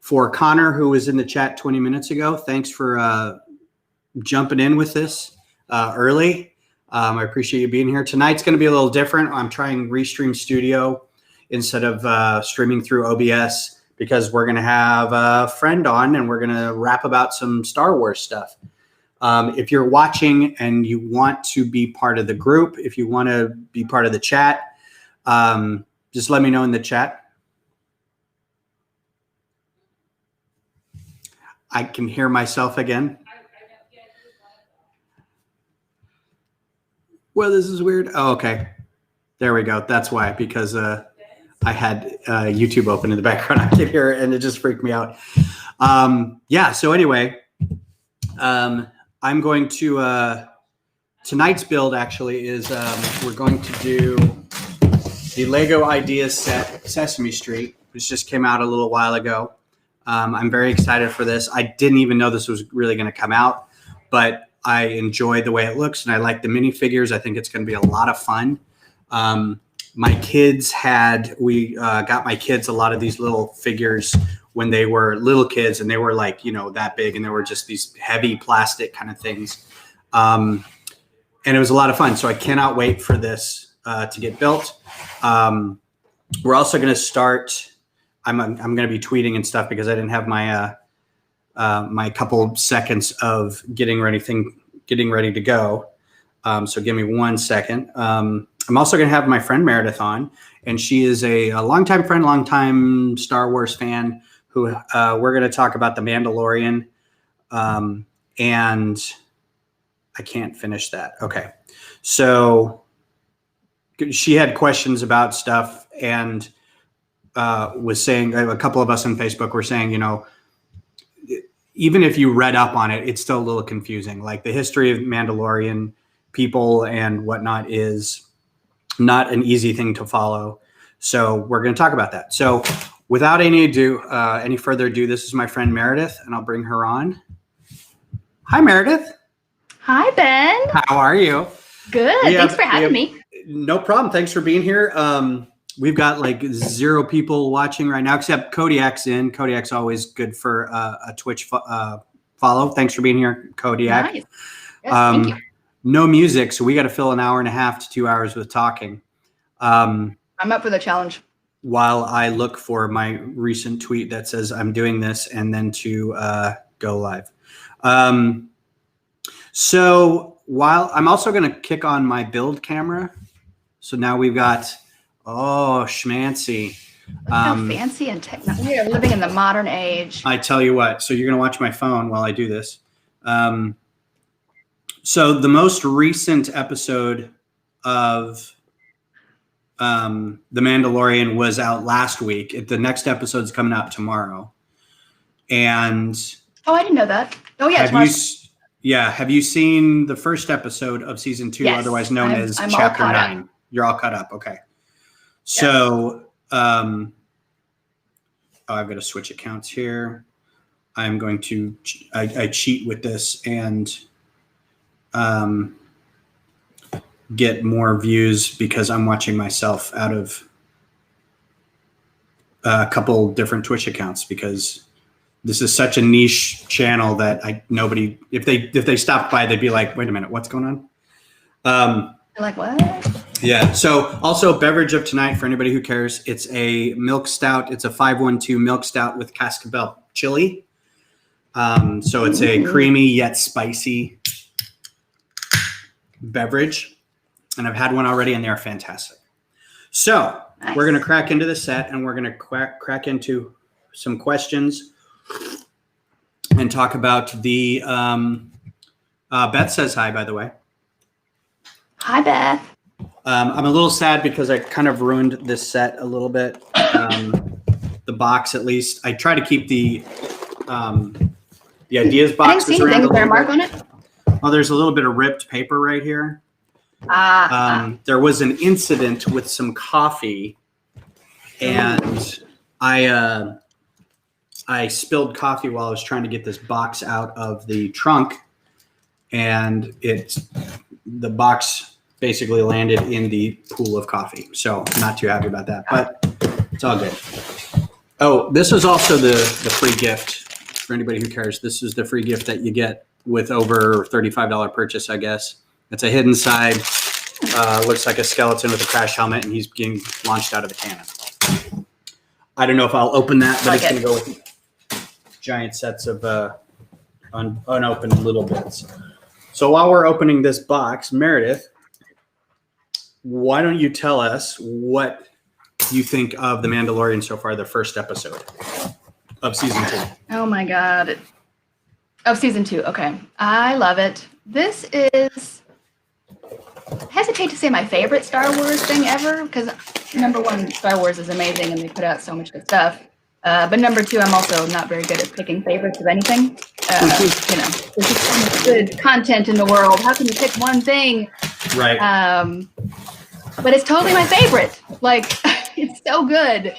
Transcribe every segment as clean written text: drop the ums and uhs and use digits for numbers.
For Connor, who was in the chat 20 minutes ago, thanks for jumping in with this early. I appreciate you being here. Tonight's going to be a little different. I'm trying Restream Studio instead of streaming through OBS because we're going to have a friend on and we're going to rap about some Star Wars stuff. If you're watching and you want to be part of the group, if you want to be part of the chat, just let me know in the chat. I can hear myself again. Well, this is weird. Oh, okay. There we go. That's why, because I had YouTube open in the background. I could hear it and it just freaked me out. Yeah, so anyway, I'm going to, tonight's build actually is we're going to do the Lego Ideas set, Sesame Street, which just came out a little while ago. I'm very excited for this. I didn't even know this was really going to come out, but I enjoyed the way it looks and I like the minifigures. I think it's going to be a lot of fun. My kids we got my kids a lot of these little figures when they were little kids and they were like, you know, that big and they were just these heavy plastic kind of things. And it was a lot of fun. So I cannot wait for this to get built. We're also going to start, I'm going to be tweeting and stuff because I didn't have my my couple seconds of getting ready to go. So give me 1 second. I'm also going to have my friend Meredith on, and she is a longtime friend, longtime Star Wars fan who we're going to talk about the Mandalorian. And I can't finish that. Okay. So she had questions about stuff and was saying, a couple of us on Facebook were saying, you know, even if you read up on it, it's still a little confusing. Like the history of Mandalorian people and whatnot is not an easy thing to follow. So we're going to talk about that. So without any further ado, this is my friend Meredith, and I'll bring her on. Hi, Meredith. Hi, Ben. How are you? Good. Thanks for having me. No problem. Thanks for being here. We've got like 0 people watching right now, except Kodiak's in. Kodiak's always good for a Twitch follow. Thanks for being here, Kodiak. Nice. Yes, thank you. No music, so we got to fill an hour and a half to 2 hours with talking. I'm up for the challenge. While I look for my recent tweet that says I'm doing this and then to go live. So while I'm also going to kick on my build camera. So now we've got, oh, schmancy. Look how fancy and technical. We are living in the modern age. I tell you what, so you're going to watch my phone while I do this. So the most recent episode of The Mandalorian was out last week. The next episode's coming out tomorrow. And oh, I didn't know that. Oh, yeah. Have you seen the first episode of season 2, yes, otherwise known as Chapter 9? Up. You're all caught up. Okay. So, I've got to switch accounts here. I'm going to, I cheat with this and get more views because I'm watching myself out of a couple different Twitch accounts because this is such a niche channel that nobody, if they stopped by, they'd be like, wait a minute, what's going on? Like what? Yeah. So also beverage of tonight for anybody who cares. It's a milk stout. It's a 512 milk stout with Cascabel chili. So it's a creamy yet spicy beverage. And I've had one already and they're fantastic. So nice. We're going to crack into the set and we're going to crack into some questions and talk about the, Beth says hi, by the way. Hi, Beth. I'm a little sad because I kind of ruined this set a little bit. The box, at least. I try to keep the ideas boxes around a little bit. On it? Oh, there's a little bit of ripped paper right here. There was an incident with some coffee, and I spilled coffee while I was trying to get this box out of the trunk, and the box basically landed in the pool of coffee. So I'm not too happy about that, but it's all good. Oh, this is also the free gift for anybody who cares. This is the free gift that you get with over $35 purchase, I guess. It's a hidden side. Looks like a skeleton with a crash helmet, and he's being launched out of the cannon. I don't know if I'll open that, but it's going to go with giant sets of unopened little bits. So while we're opening this box, Meredith, why don't you tell us what you think of The Mandalorian so far, the first episode of season 2? Oh my God. Of season 2. Okay. I love it. This is, I hesitate to say my favorite Star Wars thing ever, because number one, Star Wars is amazing and they put out so much good stuff. But number two, I'm also not very good at picking favorites of anything. There's just so much good content in the world. How can you pick one thing? Right. But it's totally my favorite. Like, it's so good.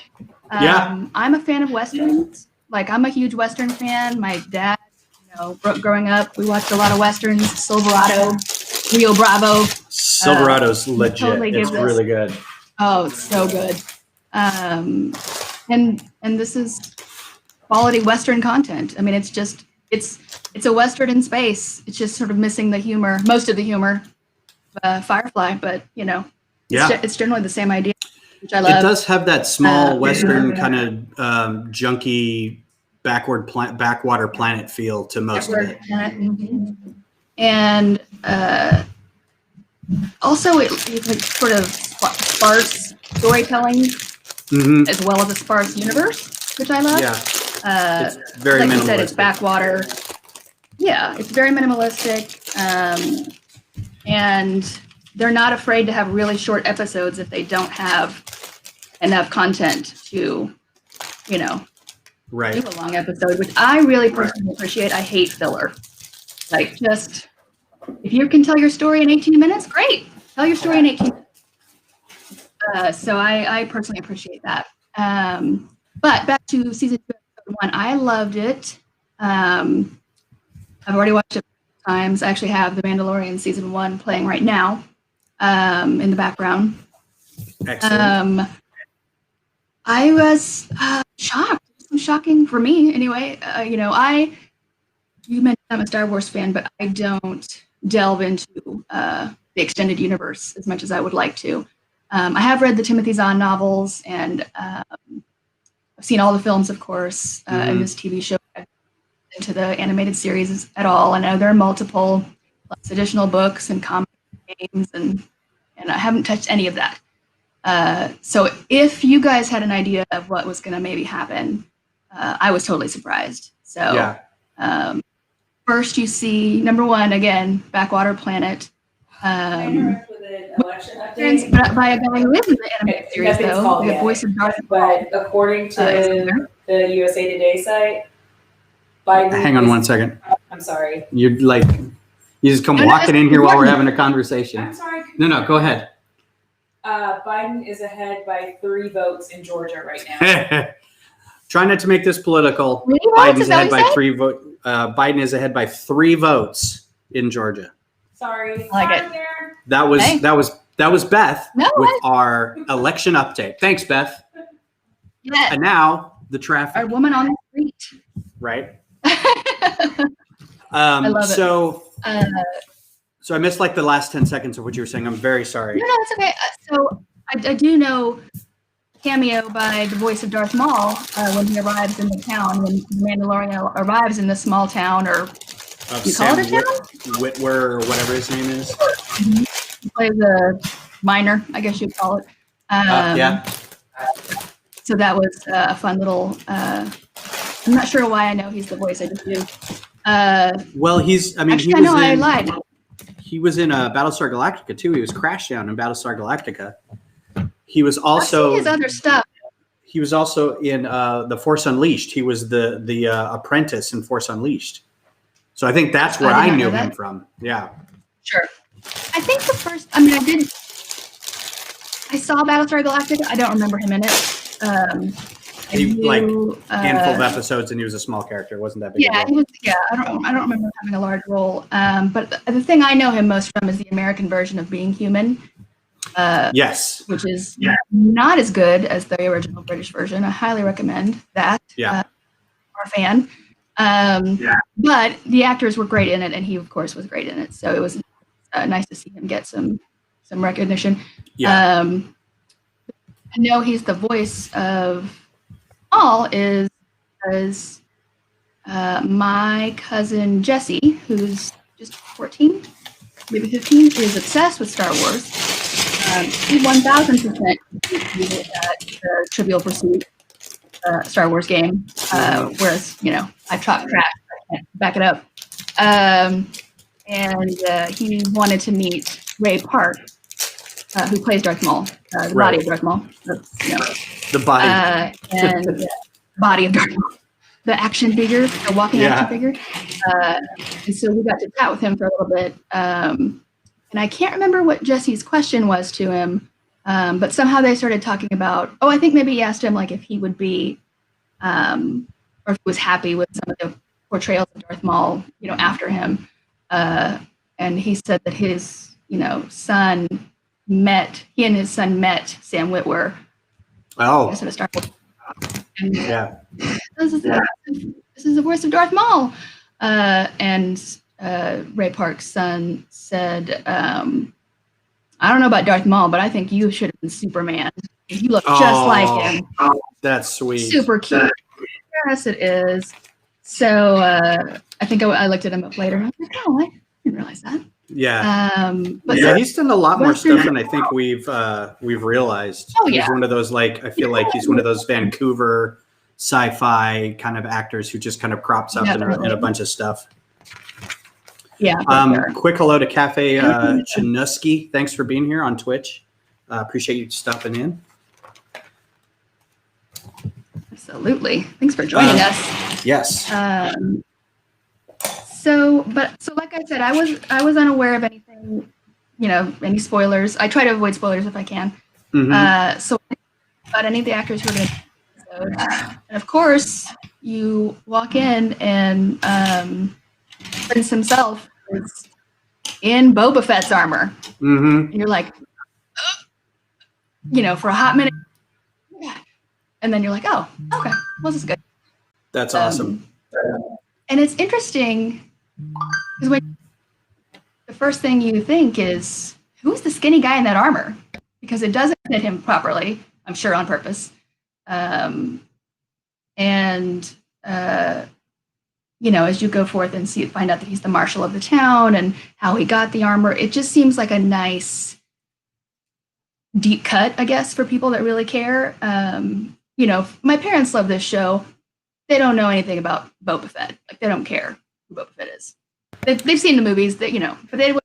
Yeah. I'm a fan of Westerns. Like, I'm a huge Western fan. My dad, growing up, we watched a lot of Westerns. Silverado, Rio Bravo. Silverado's legit. Totally it's really good. Oh, it's so good. And this is quality Western content. I mean, it's a Western in space. It's just sort of missing the humor, most of the humor, Firefly, but it's generally the same idea, which I love. It does have that small Western kind of junky backwater planet feel to most of it. Mm-hmm. And also it's like sort of sparse storytelling, as well as a sparse universe, which I love. Yeah, it's very like minimalistic. you said, it's backwater. Yeah, it's very minimalistic, and they're not afraid to have really short episodes if they don't have enough content to, do a long episode, which I really personally appreciate. I hate filler. Like, just, if you can tell your story in 18 minutes, great. Tell your story in 18 minutes. So I personally appreciate that. But back to season 2, episode 1, I loved it. I've already watched it times. I actually have The Mandalorian season 1 playing right now in the background. Excellent. I was shocked. It was shocking for me anyway. You mentioned I'm a Star Wars fan, but I don't delve into the extended universe as much as I would like to. I have read the Timothy Zahn novels, and I've seen all the films, of course, and this TV show. Into the animated series at all. I know there are multiple additional books and comic games, and I haven't touched any of that. So if you guys had an idea of what was going to maybe happen, I was totally surprised. So first you see, number one, again, backwater planet. By a guy who is in the animated series, though, the voice of Darth Vader. But according to the USA Today site, Biden. Hang on one second. I'm sorry. You just come walking in here while we're having a conversation. I'm sorry. No, go ahead. Biden is ahead by 3 votes in Georgia right now. Try not to make this political. Biden's ahead by 3 votes. Biden is ahead by 3 votes in Georgia. Sorry. Like it. There. That was Beth with our election update. Thanks, Beth. Yeah. And now the traffic. Our woman on the street. Right. I love it. So I missed like the last 10 seconds of what you were saying. I'm very sorry. No, it's okay. So I do know cameo by the voice of Darth Maul when he arrives in the town, when the Mandalorian arrives in the small town, or you call it a town? Whitwer or whatever his name is. He plays a minor, I guess you'd call it. Yeah. So that was a fun little. I'm not sure why I know he's the voice. I just do. Well, I lied. He was in Battlestar Galactica too. He was Crashdown in Battlestar Galactica. He was also his other stuff. He was also in The Force Unleashed. He was the apprentice in Force Unleashed. So I think that's where I knew him from. Yeah. Sure. I think the first. I saw Battlestar Galactica. I don't remember him in it. Like handful of episodes, and he was a small character. It wasn't that big. Yeah, he was. Yeah, I don't remember having a large role. But the thing I know him most from is the American version of Being Human. Yes. which is not as good as the original British version. I highly recommend that. Yeah. For a fan. But the actors were great in it, and he, of course, was great in it. So it was nice to see him get some recognition. Yeah. I know he's the voice of Paul is my cousin Jesse, who's just 14, maybe 15, is obsessed with Star Wars. He 1000% the Trivial Pursuit Star Wars game, whereas, I talk trash, I can't back it up. And he wanted to meet Ray Park, who plays Darth Maul, the body of Darth Maul. The body. And body of Darth Maul. The action figure, the walking action figure. And so we got to chat with him for a little bit. And I can't remember what Jesse's question was to him, but somehow they started talking about, I think maybe he asked him like if he would be, or if he was happy with some of the portrayals of Darth Maul, after him. And he said that his, son he and his son met Sam Witwer. Oh. At a Star Wars. And, This is the voice of Darth Maul. And Ray Park's son said, I don't know about Darth Maul, but I think you should have been Superman. You look just like him. That's sweet. Super cute. Yes, it is. So I think I looked at him up later. And I was like, I didn't realize that. Yeah. But he's done a lot more stuff than I think we've realized. Oh, yeah. He's one of those, I feel like he's one of those Vancouver sci-fi kind of actors who just kind of crops up in a bunch of stuff. Yeah. Quick hello to Cafe Chinuski. Thanks for being here on Twitch. Appreciate you stopping in. Absolutely. Thanks for joining us. Yes. So like I said, I was unaware of anything, any spoilers. I try to avoid spoilers if I can. Mm-hmm. So about any of the actors who are going to be episode. And of course, you walk in and Prince himself is in Boba Fett's armor. Mm-hmm. And you're like, for a hot minute. And then you're like, oh, okay, well, this is good. That's awesome. And it's interesting because when the first thing you think is, who's the skinny guy in that armor? Because it doesn't fit him properly, I'm sure on purpose. As you go forth and find out that he's the marshal of the town and how he got the armor, it just seems like a nice deep cut, I guess, for people that really care. My parents love this show. They don't know anything about Boba Fett. Like, they don't care who Boba Fett is. They've seen the movies, but they wouldn't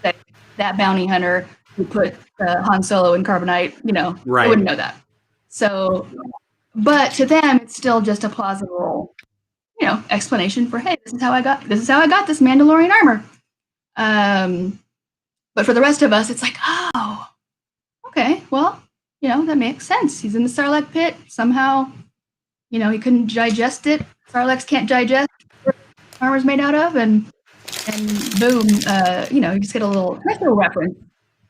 say that bounty hunter who put Han Solo in carbonite, Right. They wouldn't know that. So, but to them, it's still just a plausible, explanation for, hey, this is how I got this Mandalorian armor. But for the rest of us, it's like, oh, okay, well, that makes sense. He's in the Sarlacc pit. Somehow, he couldn't digest it. Sarlaccs can't digest what armor's made out of, and boom, you just get a nice little reference.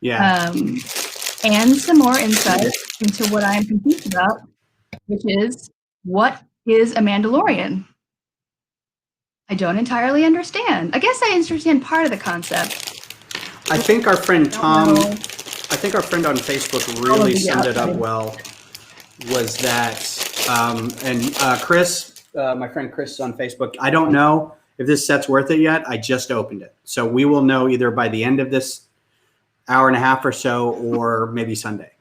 Yeah. And some more insight into what I'm confused about, which is, what is a Mandalorian? I don't entirely understand. I guess I understand part of the concept. I think our friend Tom, I think our friend on Facebook really summed it up well, was that, and Chris, my friend Chris is on Facebook. I don't know if this set's worth it yet. I just opened it. So we will know either by the end of this hour and a half or so, or maybe Sunday.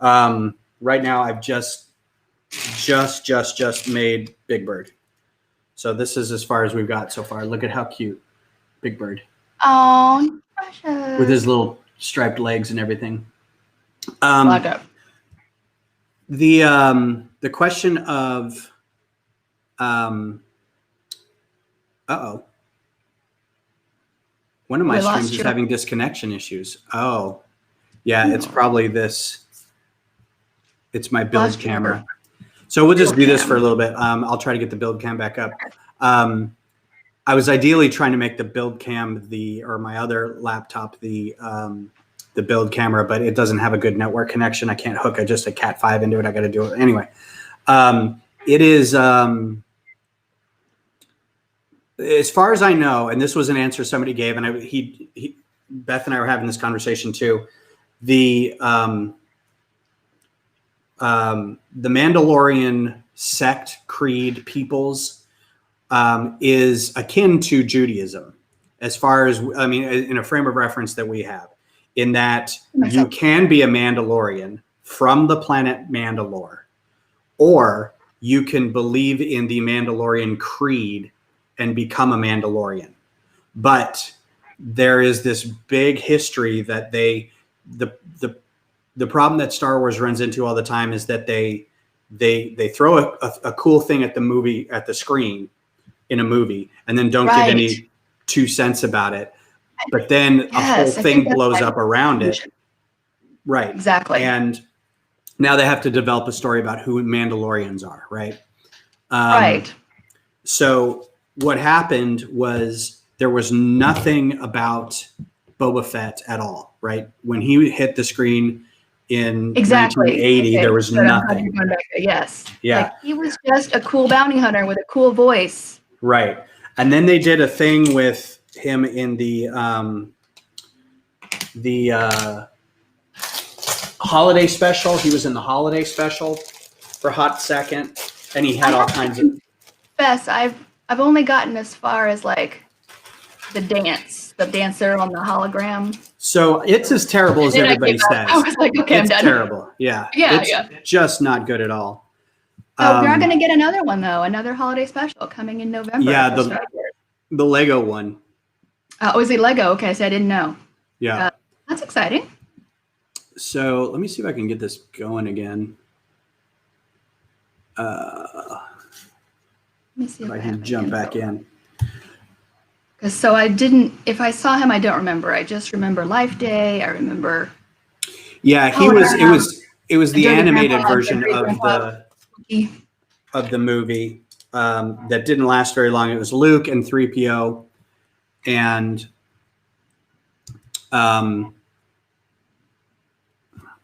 Right now, I've just made Big Bird. So this is as far as we've got so far. Look at how cute Big Bird. Oh, precious. With his little striped legs and everything. The question of one of my streams is having disconnection issues. Oh, yeah, it's probably this. It's my build camera. So we'll just do this for a little bit. I'll try to get the build cam back up. I was ideally trying to make the build cam or my other laptop the the build camera, but it doesn't have a good network connection. I can't hook just a Cat 5 into it. I got to do it anyway. It is, as far as I know, and this was an answer somebody gave, and Beth and I were having this conversation too. The Mandalorian sect, creed, peoples is akin to Judaism, as far as, I mean, in a frame of reference that we have, in that you can be a Mandalorian from the planet Mandalore, or you can believe in the Mandalorian creed and become a Mandalorian. But there is this big history that the problem that Star Wars runs into all the time is that they throw a cool thing at the screen in a movie, and then don't give any 2 cents about it. But then a whole thing blows up around it. Right. Exactly. And now they have to develop a story about who Mandalorians are, right? Right. So what happened was there was nothing about Boba Fett at all, right? When he hit the screen in 1980, there was nothing. Yes. Yeah. Like, he was just a cool bounty hunter with a cool voice. Right. And then they did a thing with him in the holiday special. He was in the holiday special for a hot second, and he had all kinds of. Best, I've only gotten as far as like the dancer on the hologram. So it's as terrible as everybody says. I was like, okay, it's I'm done. terrible. Yeah. It's just not good at all. Oh, we're going to get another one though, another holiday special coming in November. Yeah, the Lego one. Oh, is it Lego? Okay, so I didn't know. Yeah. That's exciting. So let me see if I can get this going again. Let me see if I can jump back in. Because if I saw him, I don't remember. I just remember Life Day. I remember. Yeah, it was the animated version of the movie that didn't last very long. It was Luke and 3PO, and let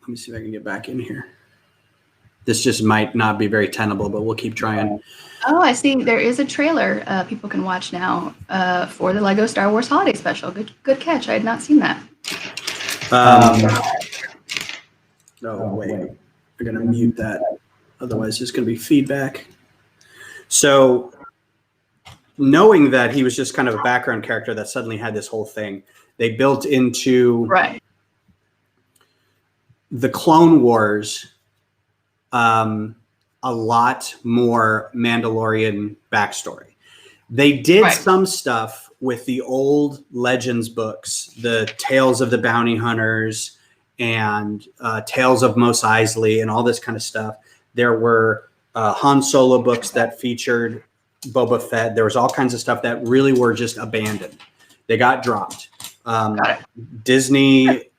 me see if I can get back in here. This just might not be very tenable, but we'll keep trying. Oh, I see. There is a trailer people can watch now for the Lego Star Wars Holiday Special. Good catch. I had not seen that. Oh, wait. We're going to mute that. Otherwise, there's going to be feedback. So knowing that he was just kind of a background character that suddenly had this whole thing, they built into the Clone Wars a lot more Mandalorian backstory. They did some stuff with the old Legends books, the Tales of the Bounty Hunters and Tales of Mos Eisley and all this kind of stuff. There were Han Solo books that featured Boba Fett. There was all kinds of stuff that really were just abandoned. They got dropped. Disney,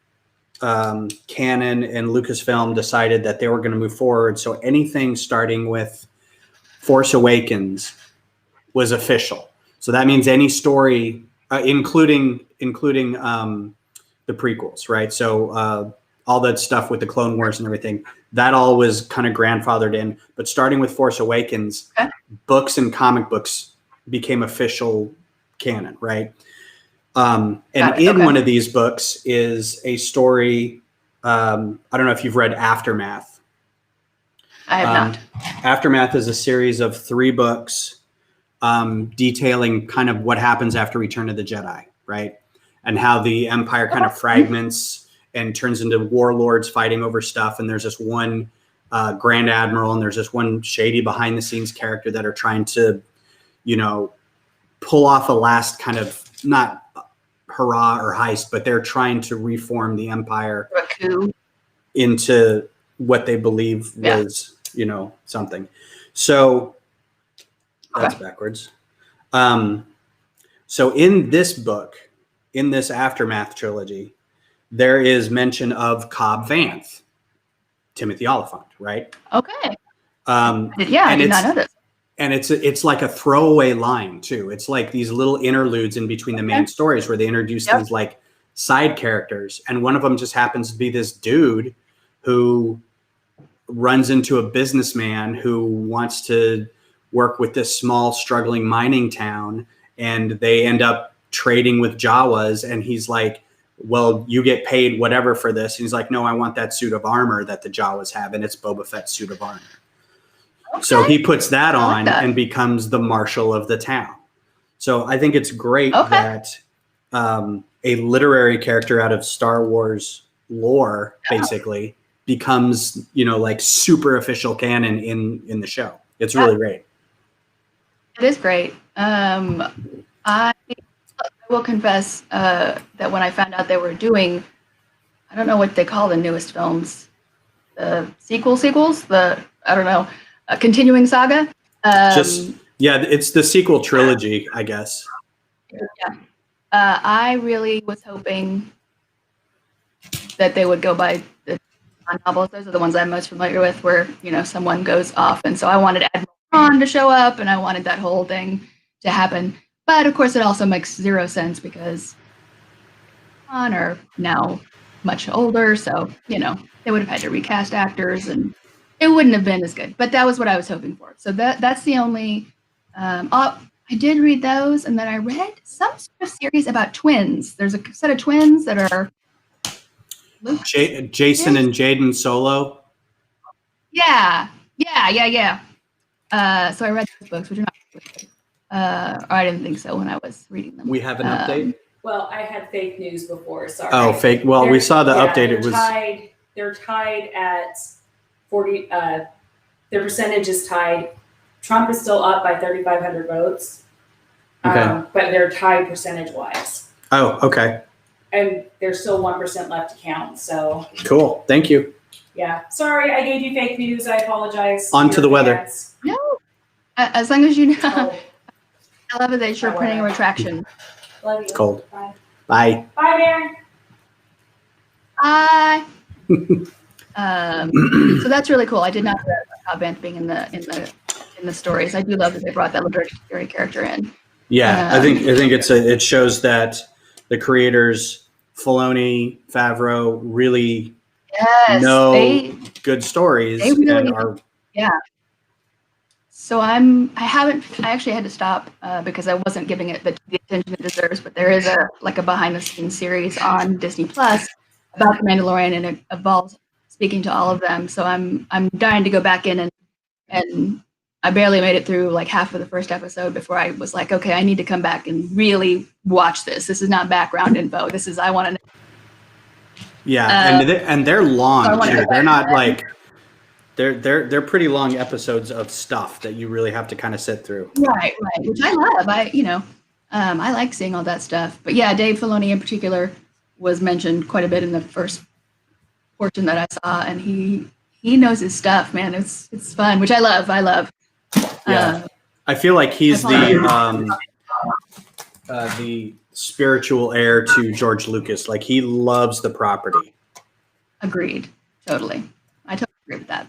Canon, and Lucasfilm decided that they were going to move forward. So anything starting with Force Awakens was official. So that means any story, including the prequels, right? So all that stuff with the Clone Wars and everything, that all was kind of grandfathered in. But starting with Force Awakens, books and comic books became official canon, right? And in one of these books is a story. I don't know if you've read Aftermath. I have not. Aftermath is a series of 3 books detailing kind of what happens after Return of the Jedi, right? And how the Empire kind of fragments and turns into warlords fighting over stuff. And there's this one Grand Admiral, and there's this one shady behind the scenes character that are trying to, pull off a last kind of, not hurrah or heist, but they're trying to reform the Empire into what they believe was, something. So that's backwards. So in this book, in this Aftermath trilogy, there is mention of Cobb Vanth, Timothy Oliphant, right? Okay. I did not know this. And it's like a throwaway line too. It's like these little interludes in between the main stories where they introduce these like side characters, and one of them just happens to be this dude who runs into a businessman who wants to work with this small struggling mining town, and they end up trading with Jawas, and he's like, well, you get paid whatever for this, and he's like, no, I want that suit of armor that the Jawas have, and it's Boba Fett's suit of armor. Okay. So he puts that I like on that. and becomes the marshal of the town. So I think it's great that a literary character out of Star Wars lore basically becomes, like super official canon in the show. It's really great. It is great. I will confess that when I found out they were doing, I don't know what they call the newest films, the sequels, I don't know, a continuing saga. It's the sequel trilogy, I guess. Yeah. I really was hoping that they would go by the novels. Those are the ones I'm most familiar with, where someone goes off, and so I wanted Admiral Thrawn to show up, and I wanted that whole thing to happen. But of course, it also makes zero sense because Thrawn are now much older, so they would have had to recast actors, and it wouldn't have been as good. But that was what I was hoping for. So that's the only. I did read those, and then I read some sort of series about twins. There's a set of twins that are Jason and Jaden Solo. Yeah. So I read those books, which are not good. Or I didn't think so when I was reading them. We have an update. Well, I had fake news before. Sorry. Oh, fake. Well, we saw the update. It was They're tied at 40. Their percentage is tied. Trump is still up by 3,500 votes. Okay. But they're tied percentage-wise. Oh, okay. And there's still 1% left to count. So. Cool. Thank you. Yeah. Sorry, I gave you fake news. I apologize. On to the weather. Fans. No. As long as you know. Oh. I love it that you're printing a retraction. Love you. It's cold. Bye. Bye. Bye, Baron. Bye. So that's really cool. I did not know about Bant being in the stories. I do love that they brought that literary character in. Yeah, I think it shows that the creators Filoni, Favreau really know good stories and are. Yeah. So I actually had to stop because I wasn't giving it the attention it deserves. But there is a behind the scenes series on Disney Plus about the Mandalorian, and it involves speaking to all of them. So I'm dying to go back in and I barely made it through half of the first episode before I was like, okay, I need to come back and really watch this. This is not background info. I want to know. Yeah, and they're long so too. They're not they're pretty long episodes of stuff that you really have to kind of sit through. Right, which I love. I like seeing all that stuff. But yeah, Dave Filoni in particular was mentioned quite a bit in the first portion that I saw, and he knows his stuff, man. It's fun, which I love. Yeah, I feel like he's the spiritual heir to George Lucas. He loves the property. Agreed. Totally. I totally agree with that.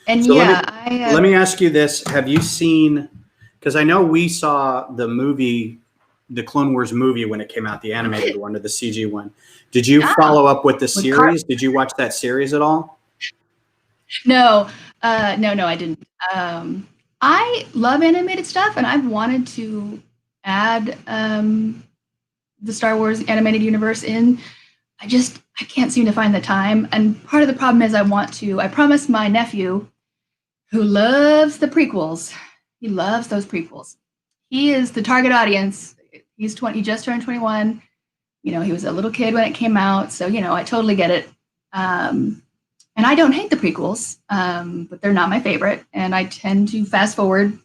And so yeah, let me ask you this: have you seen? Because I know we saw the movie, the Clone Wars movie when it came out, the animated one or the CG one. Did you follow up with the series? Did you watch that series at all? No, I didn't. I love animated stuff, and I've wanted to add the Star Wars animated universe in. I can't seem to find the time. And part of the problem is I promised my nephew, who loves the prequels. He loves those prequels. He is the target audience. He's 20, he just turned 21. He was a little kid when it came out. So, I totally get it. And I don't hate the prequels, but they're not my favorite. And I tend to fast forward,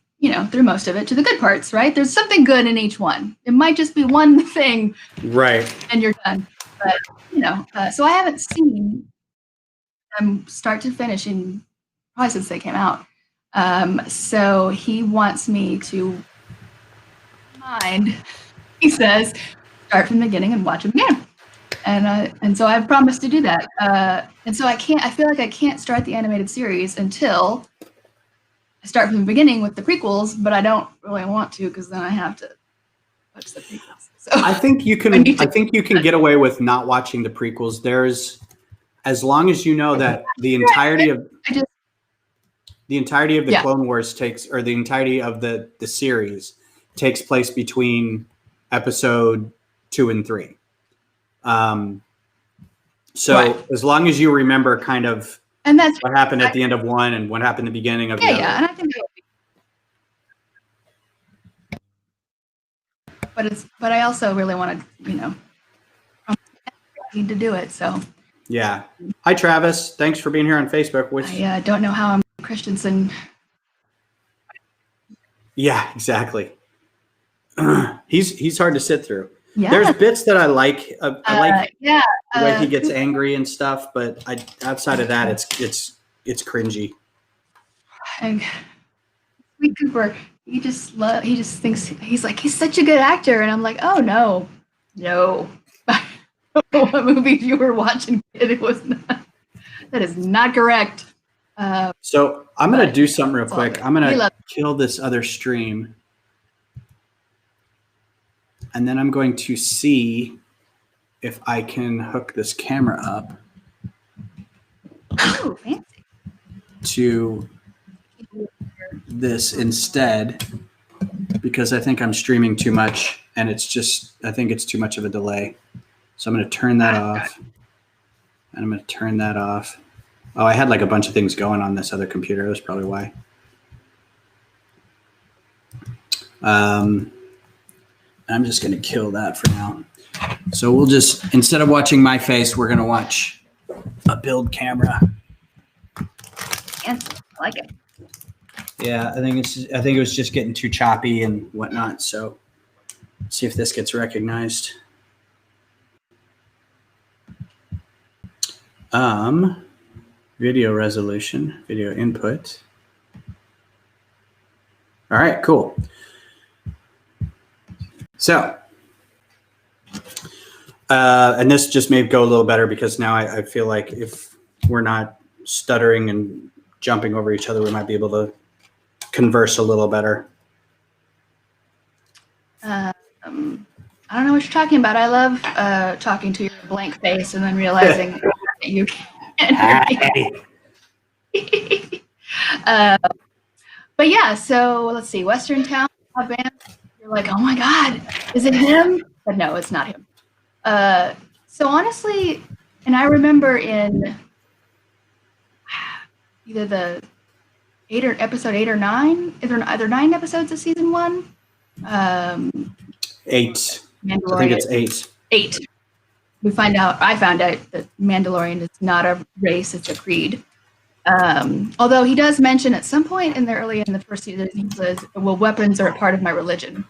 through most of it to the good parts, right? There's something good in each one. It might just be one thing. Right. And you're done. But, so I haven't seen them start to finish probably since they came out. So he wants me to he says, start from the beginning and watch them again. And so I've promised to do that. And so I feel like I can't start the animated series until I start from the beginning with the prequels, but I don't really want to, because then I have to watch the prequels. So I think you can. I think you can get away with not watching the prequels. There's, as long as you know that the entirety of the Clone Wars takes, or the entirety of the series takes place between episode 2 and 3. So as long as you remember kind of and that's what happened at the end of one and what happened at the beginning of the other. Yeah, and I think that would be, but I also really want to, I need to do it. So yeah. Hi, Travis. Thanks for being here on Facebook. I don't know how I'm Christensen. Yeah, exactly. He's hard to sit through. Yeah. There's bits that I like. I like the way he gets angry and stuff, but outside of that, it's cringy. And Sweet Cooper, he just thinks he's such a good actor, and I'm like, oh no. I don't know what movies you were watching, kid. It was not. That is not correct. So I'm gonna do something real quick. I'm gonna love kill this other stream, and then I'm going to see if I can hook this camera up Oh, fancy. to this instead, because I think I'm streaming too much, and I think it's too much of a delay. So I'm going to turn that off, and I'm going to turn that off. Oh, I had like a bunch of things going on this other computer. That's probably why. I'm just going to kill that for now. So we'll just, instead of watching my face, we're going to watch a build camera. Fancy. I like it. Yeah, I think it was just getting too choppy and whatnot. So let's see if this gets recognized. Video resolution, video input. All right, cool. So, and this just may go a little better because now I feel like if we're not stuttering and jumping over each other, we might be able to converse a little better. I don't know what you're talking about. I love talking to your blank face and then realizing that you can't hear me. But yeah, so let's see. Western Town band. You're like, oh my God, is it him? But no, it's not him. So honestly, and I remember in either the episode 8 or 9, either 9 episodes of season 1. 8. Mandalorian. I think it's 8. 8. I found out that Mandalorian is not a race, it's a creed. Although he does mention at some point in the first season, he says, well, weapons are a part of my religion,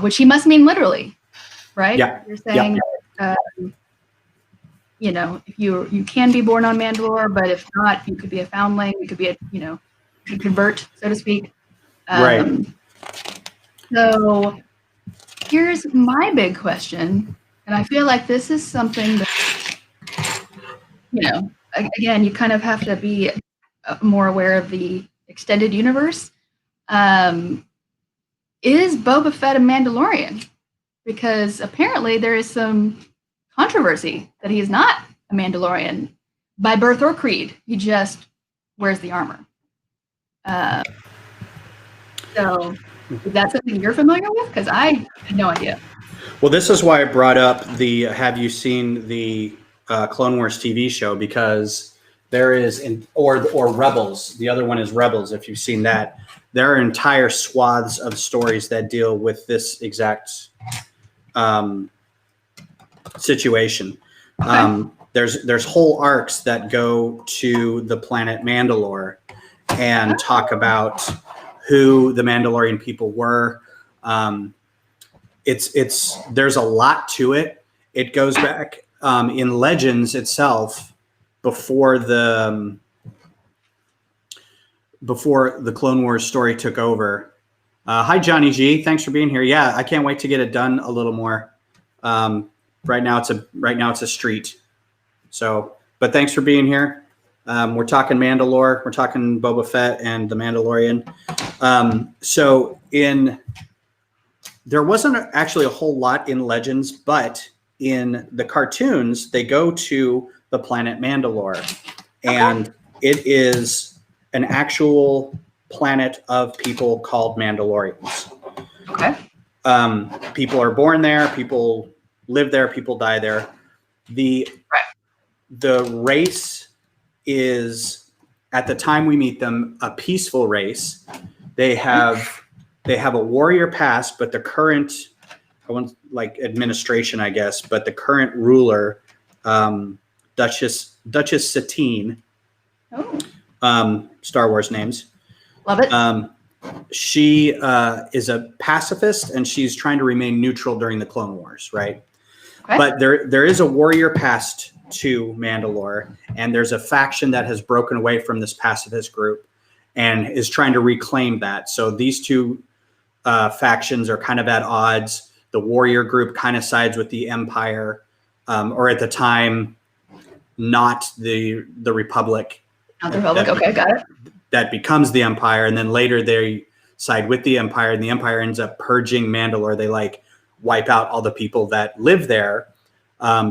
which he must mean literally, right? Yeah. You're saying, if you can be born on Mandalore, but if not, you could be a foundling, you could be you could convert, so to speak. Right. So here's my big question, and I feel like this is something that, again, you kind of have to be more aware of the extended universe. Is Boba Fett a Mandalorian? Because apparently there is some controversy that he is not a Mandalorian by birth or creed. He just wears the armor. So is that something you're familiar with? Because I had no idea. Well, this is why I brought up the have you seen the Clone Wars TV show, because there is, or Rebels. The other one is Rebels, if you've seen that. There are entire swaths of stories that deal with this exact situation. Okay. There's whole arcs that go to the planet Mandalore and talk about who the Mandalorian people were. There's a lot to it. It goes back in Legends itself before the Clone Wars story took over. Hi, Johnny G. Thanks for being here. Yeah, I can't wait to get it done a little more. Right now it's a street. So, but thanks for being here. We're talking Mandalore. We're talking Boba Fett and the Mandalorian. So in there wasn't actually a whole lot in Legends, but in the cartoons, they go to the planet Mandalore, and it is an actual planet of people called Mandalorians. Okay. People are born there, people live there, people die there. The race is, at the time we meet them, a peaceful race. They have a warrior past, but the current, I want like administration, I guess, but the current ruler, Duchess Satine, Star Wars names. Love it. She is a pacifist, and she's trying to remain neutral during the Clone Wars, right? Okay. But there is a warrior past to Mandalore, and there's a faction that has broken away from this pacifist group and is trying to reclaim that. So these two factions are kind of at odds. The warrior group kind of sides with the Empire, or at the time, not the Republic. Not the Republic. Okay, got it. That becomes the Empire, and then later they side with the Empire, and the Empire ends up purging Mandalore. They like wipe out all the people that live there,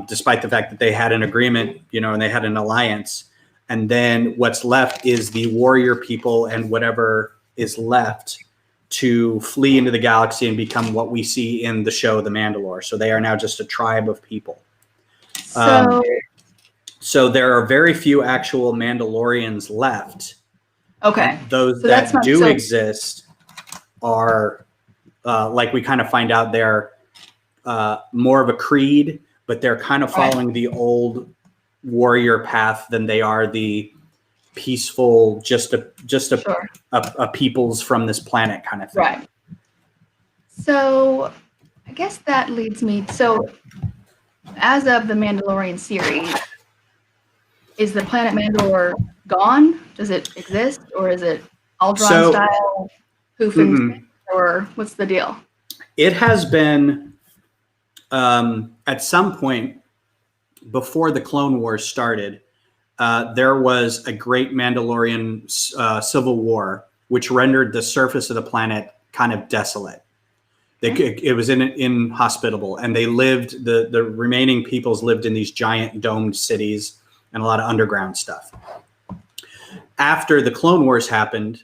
despite the fact that they had an agreement, and they had an alliance. And then what's left is the warrior people and whatever is left to flee into the galaxy and become what we see in the show, The Mandalore. So they are now just a tribe of people. So there are very few actual Mandalorians left. Okay. Those that do exist are, like we kind of find out, they're more of a creed, but they're kind of following the old warrior path than they are the peaceful, just a peoples from this planet kind of thing. Right. So I guess that leads me. So as of the Mandalorian series, is the planet Mandalore gone? Does it exist, or is it Aldron style hoof and or what's the deal? It has been at some point before the Clone Wars started. There was a great Mandalorian civil war, which rendered the surface of the planet kind of desolate. It was inhospitable, and they lived. The remaining peoples lived in these giant domed cities and a lot of underground stuff. After the Clone Wars happened,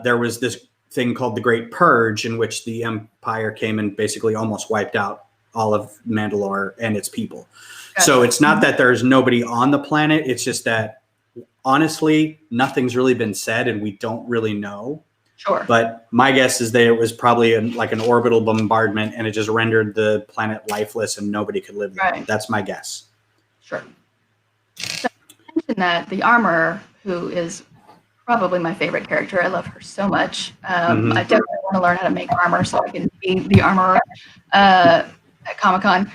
there was this thing called the Great Purge, in which the Empire came and basically almost wiped out all of Mandalore and its people. So it's not that there's nobody on the planet. It's just that, honestly, nothing's really been said, and we don't really know. Sure. But my guess is that it was probably like an orbital bombardment, and it just rendered the planet lifeless, and nobody could live there. Right. That's my guess. Sure. So I mentioned that the armorer, who is probably my favorite character, I love her so much. I definitely want to learn how to make armor so I can be the armorer at Comic-Con.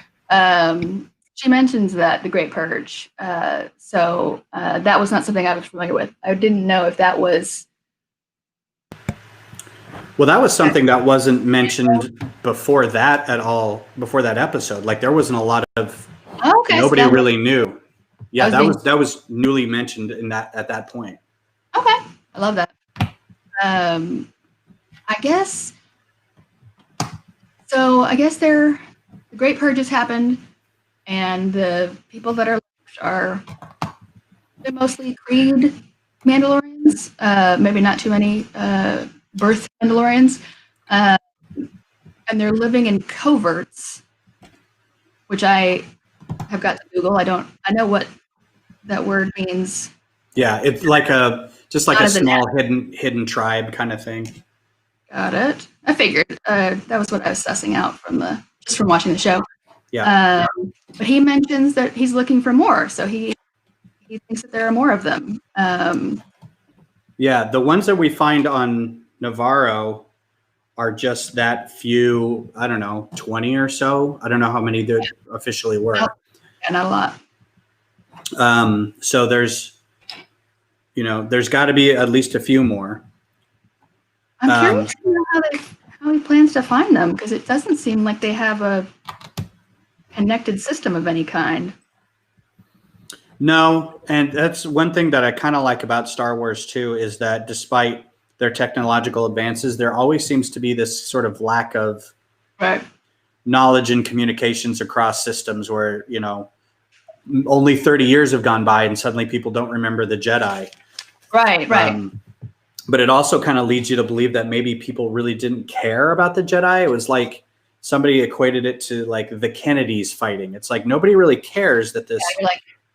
She mentions that the Great Purge. So that was not something I was familiar with. I didn't know if that was. Well, that was something that wasn't mentioned before that at all, before that episode. Like, there wasn't a lot of, nobody really knew. Yeah, that was newly mentioned at that point. Okay. I love that. I guess the Great Purges happened, and the people that are left they're mostly Creed Mandalorians. Maybe not too many birth Mandalorians. And they're living in coverts, which I have got to Google. I know what that word means. Yeah, it's like a small hidden tribe kind of thing. Got it. I figured that was what I was sussing out from watching the show. Yeah. But he mentions that he's looking for more, so he thinks that there are more of them. Yeah, the ones that we find on Navarro are just that few. I don't know, 20 or so. I don't know how many there officially were. Yeah, not a lot. So there's got to be at least a few more. I'm curious to know how he plans to find them, because it doesn't seem like they have a connected system of any kind. No, and that's one thing that I kind of like about Star Wars too, is that despite their technological advances, there always seems to be this sort of lack of Right. knowledge and communications across systems where, only 30 years have gone by and suddenly people don't remember the Jedi. Right. But it also kind of leads you to believe that maybe people really didn't care about the Jedi. It was like somebody equated it to like the Kennedys fighting. It's like nobody really cares that this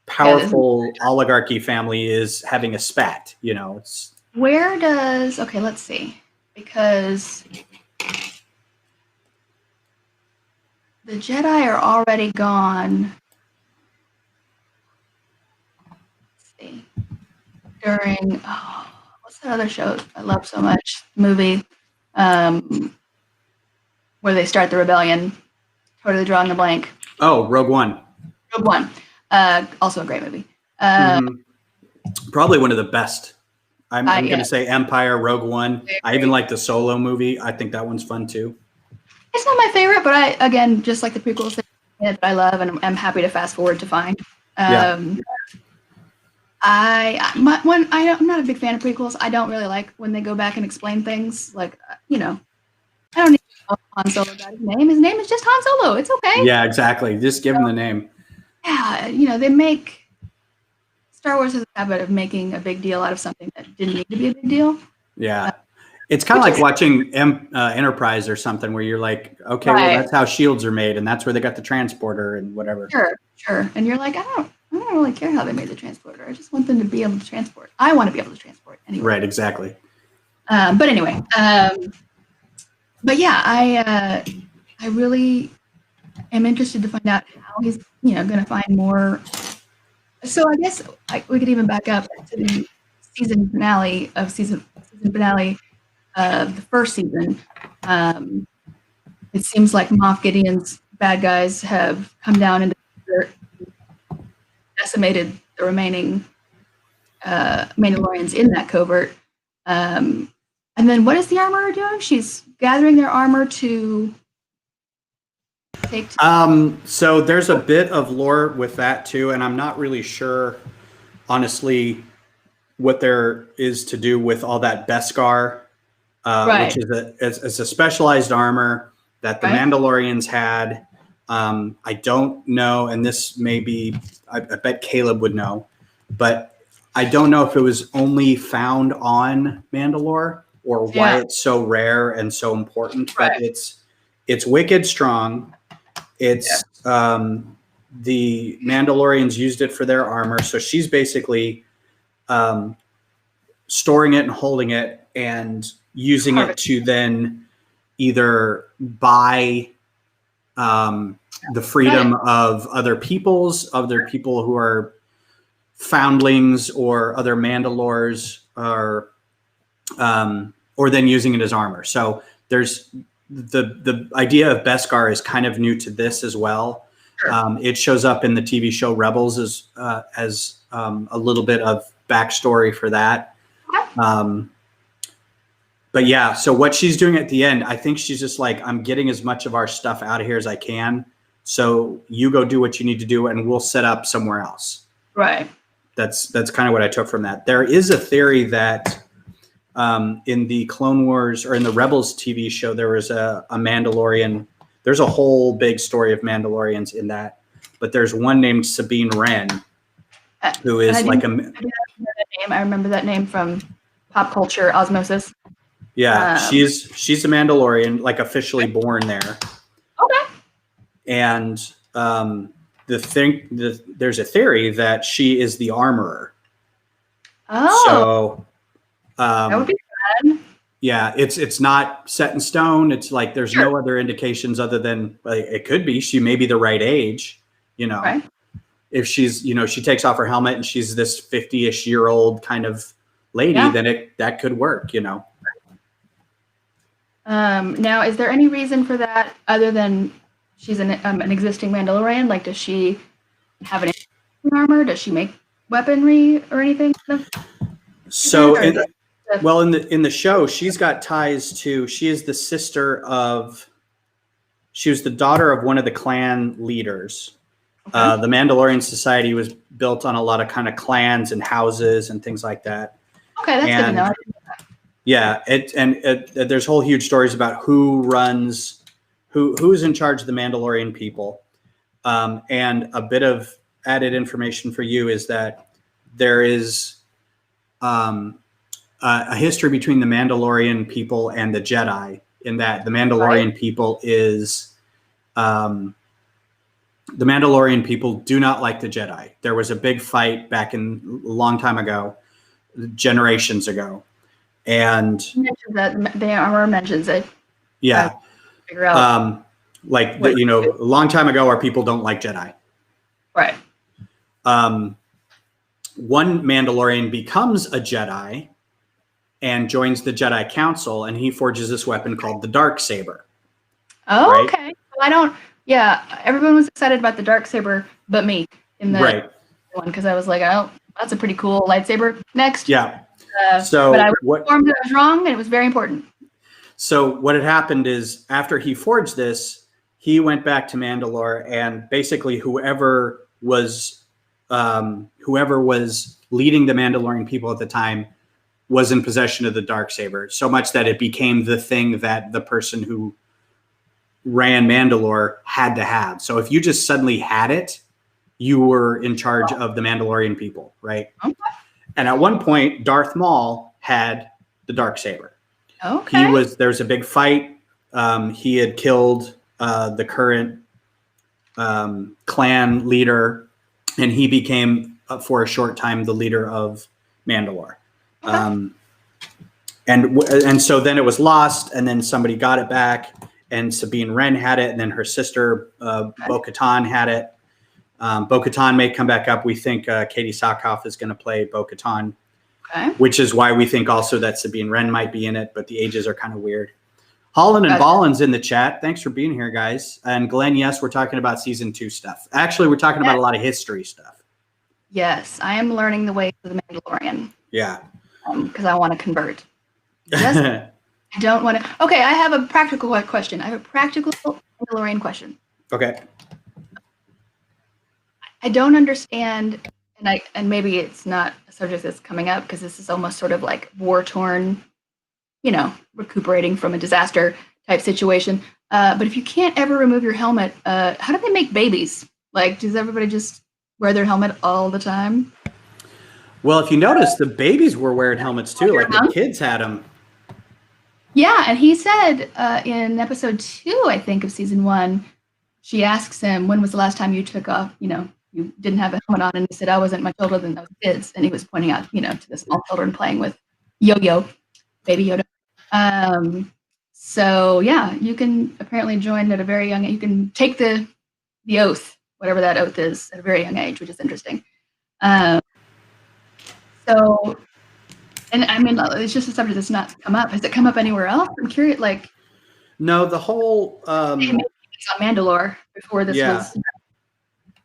powerful oligarchy family is having a spat. It's Where does, okay, let's see. Because the Jedi are already gone. Let's see. During, what's that other show I love so much? Movie where they start the rebellion. Totally drawing a blank. Oh, Rogue One. Rogue One. Also a great movie. Probably one of the best. I'm going to say Empire, Rogue One. I even like the Solo movie. I think that one's fun too. It's not my favorite, but I, again, just like the prequels that I love and I'm happy to fast forward to find. I'm not a big fan of prequels. I don't really like when they go back and explain things. Like, I don't need to know Han Solo got his name. His name is just Han Solo. It's okay. Yeah, exactly. Just give him the name. Yeah, they make Star Wars has a habit of making a big deal out of something that didn't need to be a big deal. Yeah. It's kind of like watching Enterprise or something where you're like, okay, well, that's how shields are made, and that's where they got the transporter and whatever. Sure. And you're like, I don't really care how they made the transporter. I just want them to be able to transport. I want to be able to transport anyway. Right, exactly. But anyway, but yeah, I really am interested to find out how he's, going to find more. So I guess we could even back up to the season finale of the first season. It seems like Moff Gideon's bad guys have come down into the dirt, decimated the remaining Mandalorians in that covert. And then what is the armorer doing? She's gathering their armor to take. So there's a bit of lore with that too, and I'm not really sure, honestly, what there is to do with all that Beskar, which is a specialized armor that the Mandalorians had. I don't know, and this may be, I bet Caleb would know, but I don't know if it was only found on Mandalore or why it's so rare and so important, but it's wicked strong. It's the Mandalorians used it for their armor, so she's basically storing it and holding it and using it to then either buy the freedom of other people who are foundlings or other Mandalores, or then using it as armor. So there's the idea of Beskar is kind of new to this as well. Sure. It shows up in the TV show Rebels as a little bit of backstory for that. But yeah, so what she's doing at the end, I think she's just like, I'm getting as much of our stuff out of here as I can. So you go do what you need to do and we'll set up somewhere else. Right. That's kind of what I took from that. There is a theory that in the Clone Wars or in the Rebels TV show, there was a Mandalorian. There's a whole big story of Mandalorians in that, but there's one named Sabine Wren, who is like I remember that name from pop culture osmosis. Yeah, she's a Mandalorian, like officially born there. Okay. And there's a theory that she is the armorer. Oh. So that would be fun. Yeah, it's not set in stone. It's like there's no other indications other than it could be she may be the right age. Right. If she's she takes off her helmet and she's this 50-ish year old kind of lady, then that could work. Now, is there any reason for that other than she's an existing Mandalorian? Like, does she have an armor? Does she make weaponry or anything? So, in the show, she's got ties to. She is the sister of. She was the daughter of one of the clan leaders. Okay. The Mandalorian society was built on a lot of kind of clans and houses and things like that. Okay, that's good to know. Yeah, there's whole huge stories about who who's in charge of the Mandalorian people. And a bit of added information for you is that there is a history between the Mandalorian people and the Jedi, in that the Mandalorian people is the Mandalorian people do not like the Jedi. There was a big fight back in a long time ago, generations ago, and there are mentions it. Yeah. Figure out. A long time ago, our people don't like Jedi. Right. One Mandalorian becomes a Jedi and joins the Jedi Council, and he forges this weapon called the Darksaber. Oh, right? Okay. Everyone was excited about the Darksaber, but me in the one, because I was like, oh, that's a pretty cool lightsaber. Next. Yeah. But I was informed that I was wrong, and it was very important. So what had happened is, after he forged this, he went back to Mandalore, and basically whoever was leading the Mandalorian people at the time was in possession of the Darksaber, so much that it became the thing that the person who ran Mandalore had to have. So if you just suddenly had it, you were in charge of the Mandalorian people, right? Okay. And at one point, Darth Maul had the Darksaber. Okay. There was a big fight. He had killed the current clan leader, and he became, for a short time, the leader of Mandalore. Okay. And so then it was lost, and then somebody got it back, and Sabine Wren had it, and then her sister Bo-Katan had it. Bo-Katan may come back up. We think Katie Sackhoff is going to play Bo-Katan, which is why we think also that Sabine Wren might be in it, but the ages are kind of weird. Holland and Ballin's in the chat. Thanks for being here, guys. And Glenn, yes, we're talking about season 2 stuff. Actually, we're talking about a lot of history stuff. Yes, I am learning the ways of the Mandalorian. Yeah. Because I want to convert. Yes, I don't want to. Okay, I have a practical question. I have a practical Mandalorian question. Okay. I don't understand, and maybe it's not a subject that's coming up because this is almost sort of like war-torn, recuperating from a disaster type situation. But if you can't ever remove your helmet, how do they make babies? Like, does everybody just wear their helmet all the time? Well, if you notice, the babies were wearing helmets too. Like the kids had them. Yeah, and he said in episode 2, I think, of season 1, she asks him, when was the last time you took off, you didn't have a helmet on? And he said, I wasn't much older than those kids. And he was pointing out, to the small children playing with Yo-Yo, Baby Yoda. So, yeah, you can apparently join at a very young age. You can take the oath, whatever that oath is, at a very young age, which is interesting. And I mean, it's just a subject that's not come up. Has it come up anywhere else? I'm curious, No, the whole... it's on Mandalore before this was...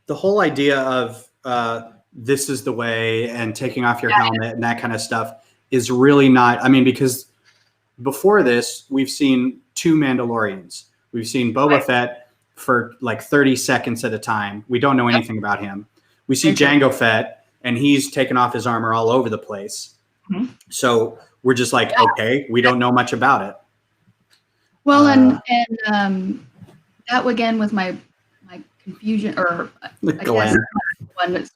The whole idea of this is the way and taking off your helmet and that kind of stuff is really not... I mean, because before this, we've seen 2 Mandalorians. We've seen Boba Fett for like 30 seconds at a time. We don't know anything about him. We see Jango Fett, and he's taken off his armor all over the place. Mm-hmm. So we're just like, okay, we don't know much about it. Well, and that again was my confusion, or I guess one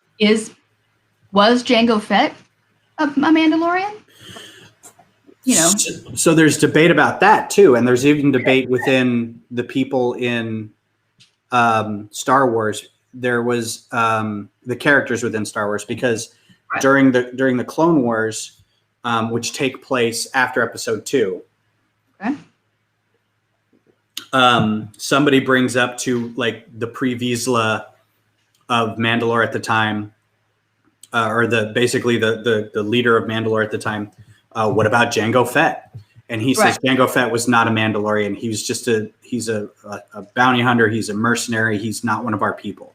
was Jango Fett a Mandalorian? So there's debate about that too, and there's even debate within the people in Star Wars. There was the characters within Star Wars, because during the Clone Wars, which take place after Episode 2, somebody brings up to like the Pre-Vizsla of Mandalore at the time, or basically the leader of Mandalore at the time. What about Jango Fett? And he says Jango Fett was not a Mandalorian. He was just he's a bounty hunter. He's a mercenary. He's not one of our people.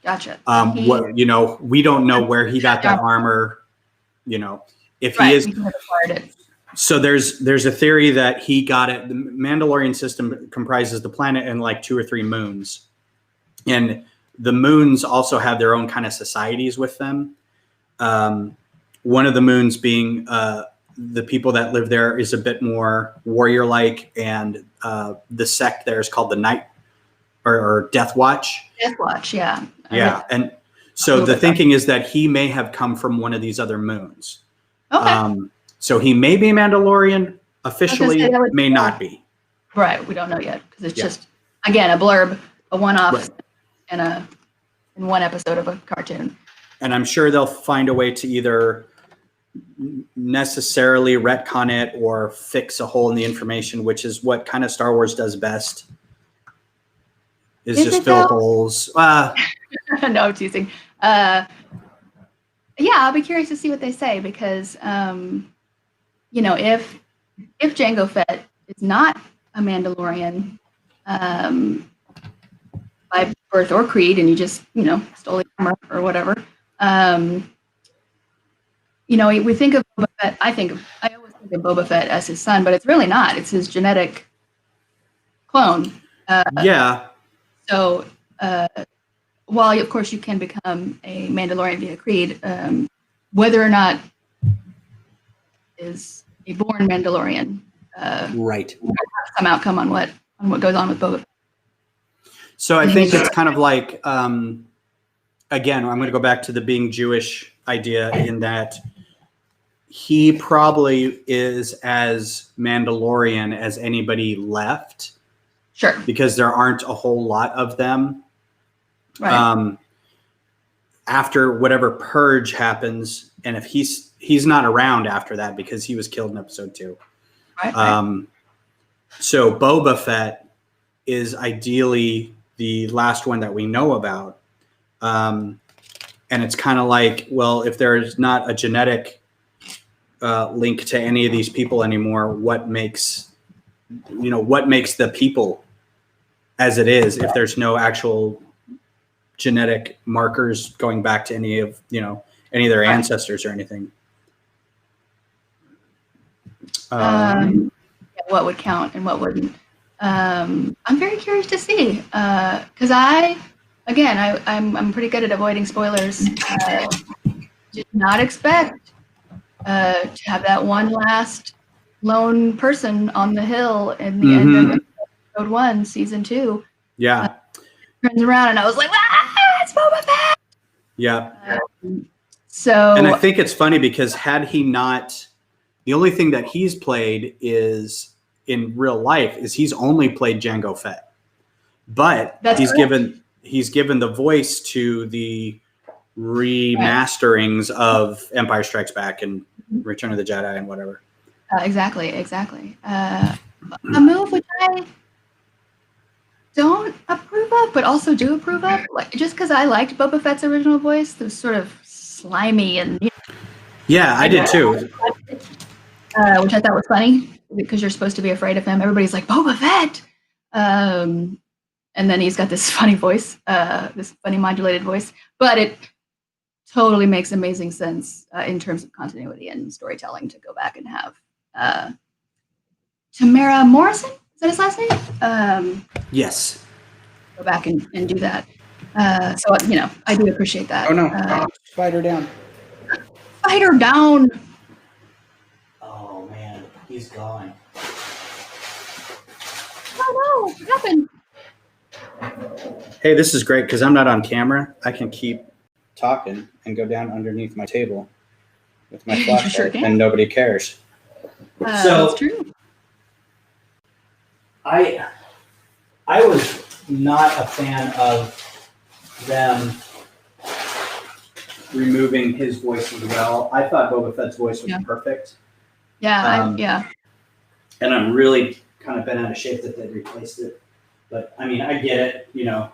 Gotcha. We don't know where he got that armor. If he is. So there's a theory that he got it. The Mandalorian system comprises the planet and like 2 or 3 moons, and the moons also have their own kind of societies with them. One of the moons being the people that live there is a bit more warrior-like, and the sect there is called the Night or Death Watch. Death Watch, yeah. Yeah, and so the thinking is that he may have come from one of these other moons. Okay. So he may be a Mandalorian officially, may not be. Right, we don't know yet because it's just, again, a blurb, a one-off, in one episode of a cartoon. And I'm sure they'll find a way to either necessarily retcon it or fix a hole in the information, which is what kind of Star Wars does best. Is just fill holes. No, I'm teasing. Yeah, I'll be curious to see what they say because, you know, if Jango Fett is not a Mandalorian by birth or creed, and you just, you know, stole the armor or whatever, you know, we think of Boba Fett. I always think of Boba Fett as his son, but it's really not. It's his genetic clone. Yeah. So, while of course you can become a Mandalorian via creed, whether or not is a born Mandalorian, Right. some outcome on what goes on with Boba Fett. So I think it's kind of like, again, I'm going to go back to the being Jewish idea in that he probably is as Mandalorian as anybody left. Sure. Because there aren't a whole lot of them. Right. After whatever purge happens, and if he's not around after that because he was killed in episode 2. Right. So Boba Fett is ideally the last one that we know about. And it's kind of like, well, if there's not a genetic link to any of these people anymore, what makes the people as it is if there's no actual genetic markers going back to any of their ancestors or anything? What would count and what wouldn't? I'm very curious to see because I'm pretty good at avoiding spoilers. Did not expect to have that one last lone person on the hill in the end of episode 1, season 2. Yeah. Turns around and I was like, it's Boba Fett. Yeah. So, and I think it's funny because had he not, the only thing that he's played is in real life is he's only played Jango Fett, but he's given the voice to the remasterings of Empire Strikes Back and Return of the Jedi and whatever. Exactly. A move which I don't approve of, but also do approve of, like just because I liked Boba Fett's original voice, it was sort of slimy and yeah, I did too. Which I thought was funny because you're supposed to be afraid of him. Everybody's like Boba Fett, and then he's got this funny voice, this funny modulated voice, but it totally makes amazing sense in terms of continuity and storytelling to go back and have Tamara Morrison. Is that his last name? Yes. Go back and do that. So, I do appreciate that. Oh, no. Spider down. Spider down. Oh, man. He's gone. Oh, no. What happened? Hey, this is great because I'm not on camera. I can keep talking and go down underneath my table with my flashlight and nobody cares. That's true. I was not a fan of them removing his voice as well. I thought Boba Fett's voice was perfect. Yeah, And I'm really kind of bent out of shape that they replaced it. But I mean, I get it.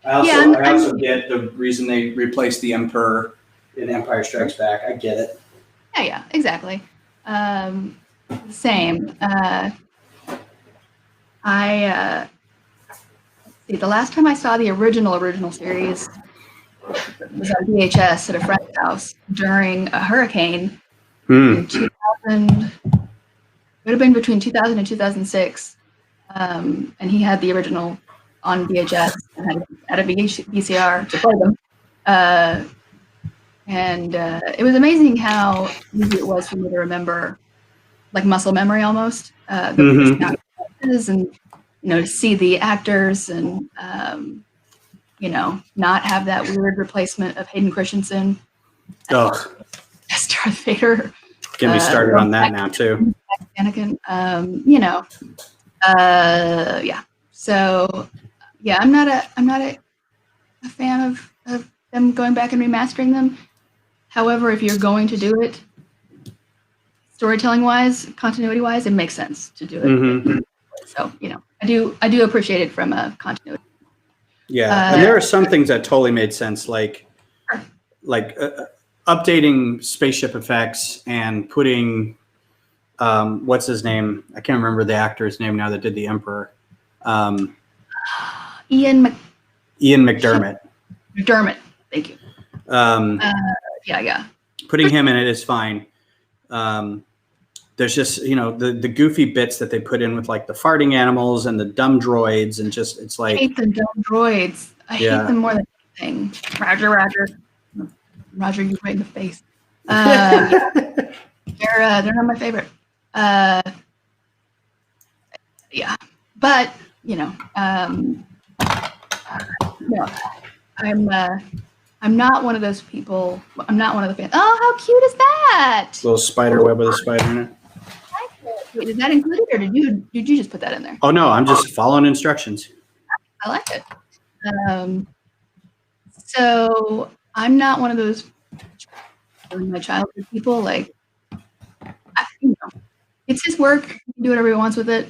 I also get the reason they replaced the Emperor in Empire Strikes Back. I get it. Yeah, exactly. Same. The last time I saw the original series was on VHS at a friend's house during a hurricane in 2000. It would have been between 2000 and 2006, and he had the original on VHS and had a VCR to play them. And it was amazing how easy it was for me to remember like muscle memory almost. Mhm. And to see the actors and not have that weird replacement of Hayden Christensen Ugh, as Darth Vader. get me started on that now too. Anakin. Yeah. So yeah, I'm not a fan of them going back and remastering them. However, if you're going to do it, storytelling wise, continuity wise, it makes sense to do it. Mhm. So I do appreciate it from a continuity. Yeah, and there are some things that totally made sense, like updating spaceship effects and putting what's his name? I can't remember the actor's name now that did the Emperor. Ian McDermott. McDermott. Thank you. Yeah. Putting him in it is fine. There's just the goofy bits that they put in with like the farting animals and the dumb droids, and just it's like I hate the dumb droids. I hate them more than anything. Roger, you right in the face. They're not my favorite. Yeah, but no, I'm not one of those people. I'm not one of the fans. Oh, how cute is that? little spider web with a spider in it. Wait, is that included, or did you just put that in there? Oh no, I'm just following instructions. I like it. So I'm not one of those my childhood people. Like, it's his work. He can do whatever he wants with it.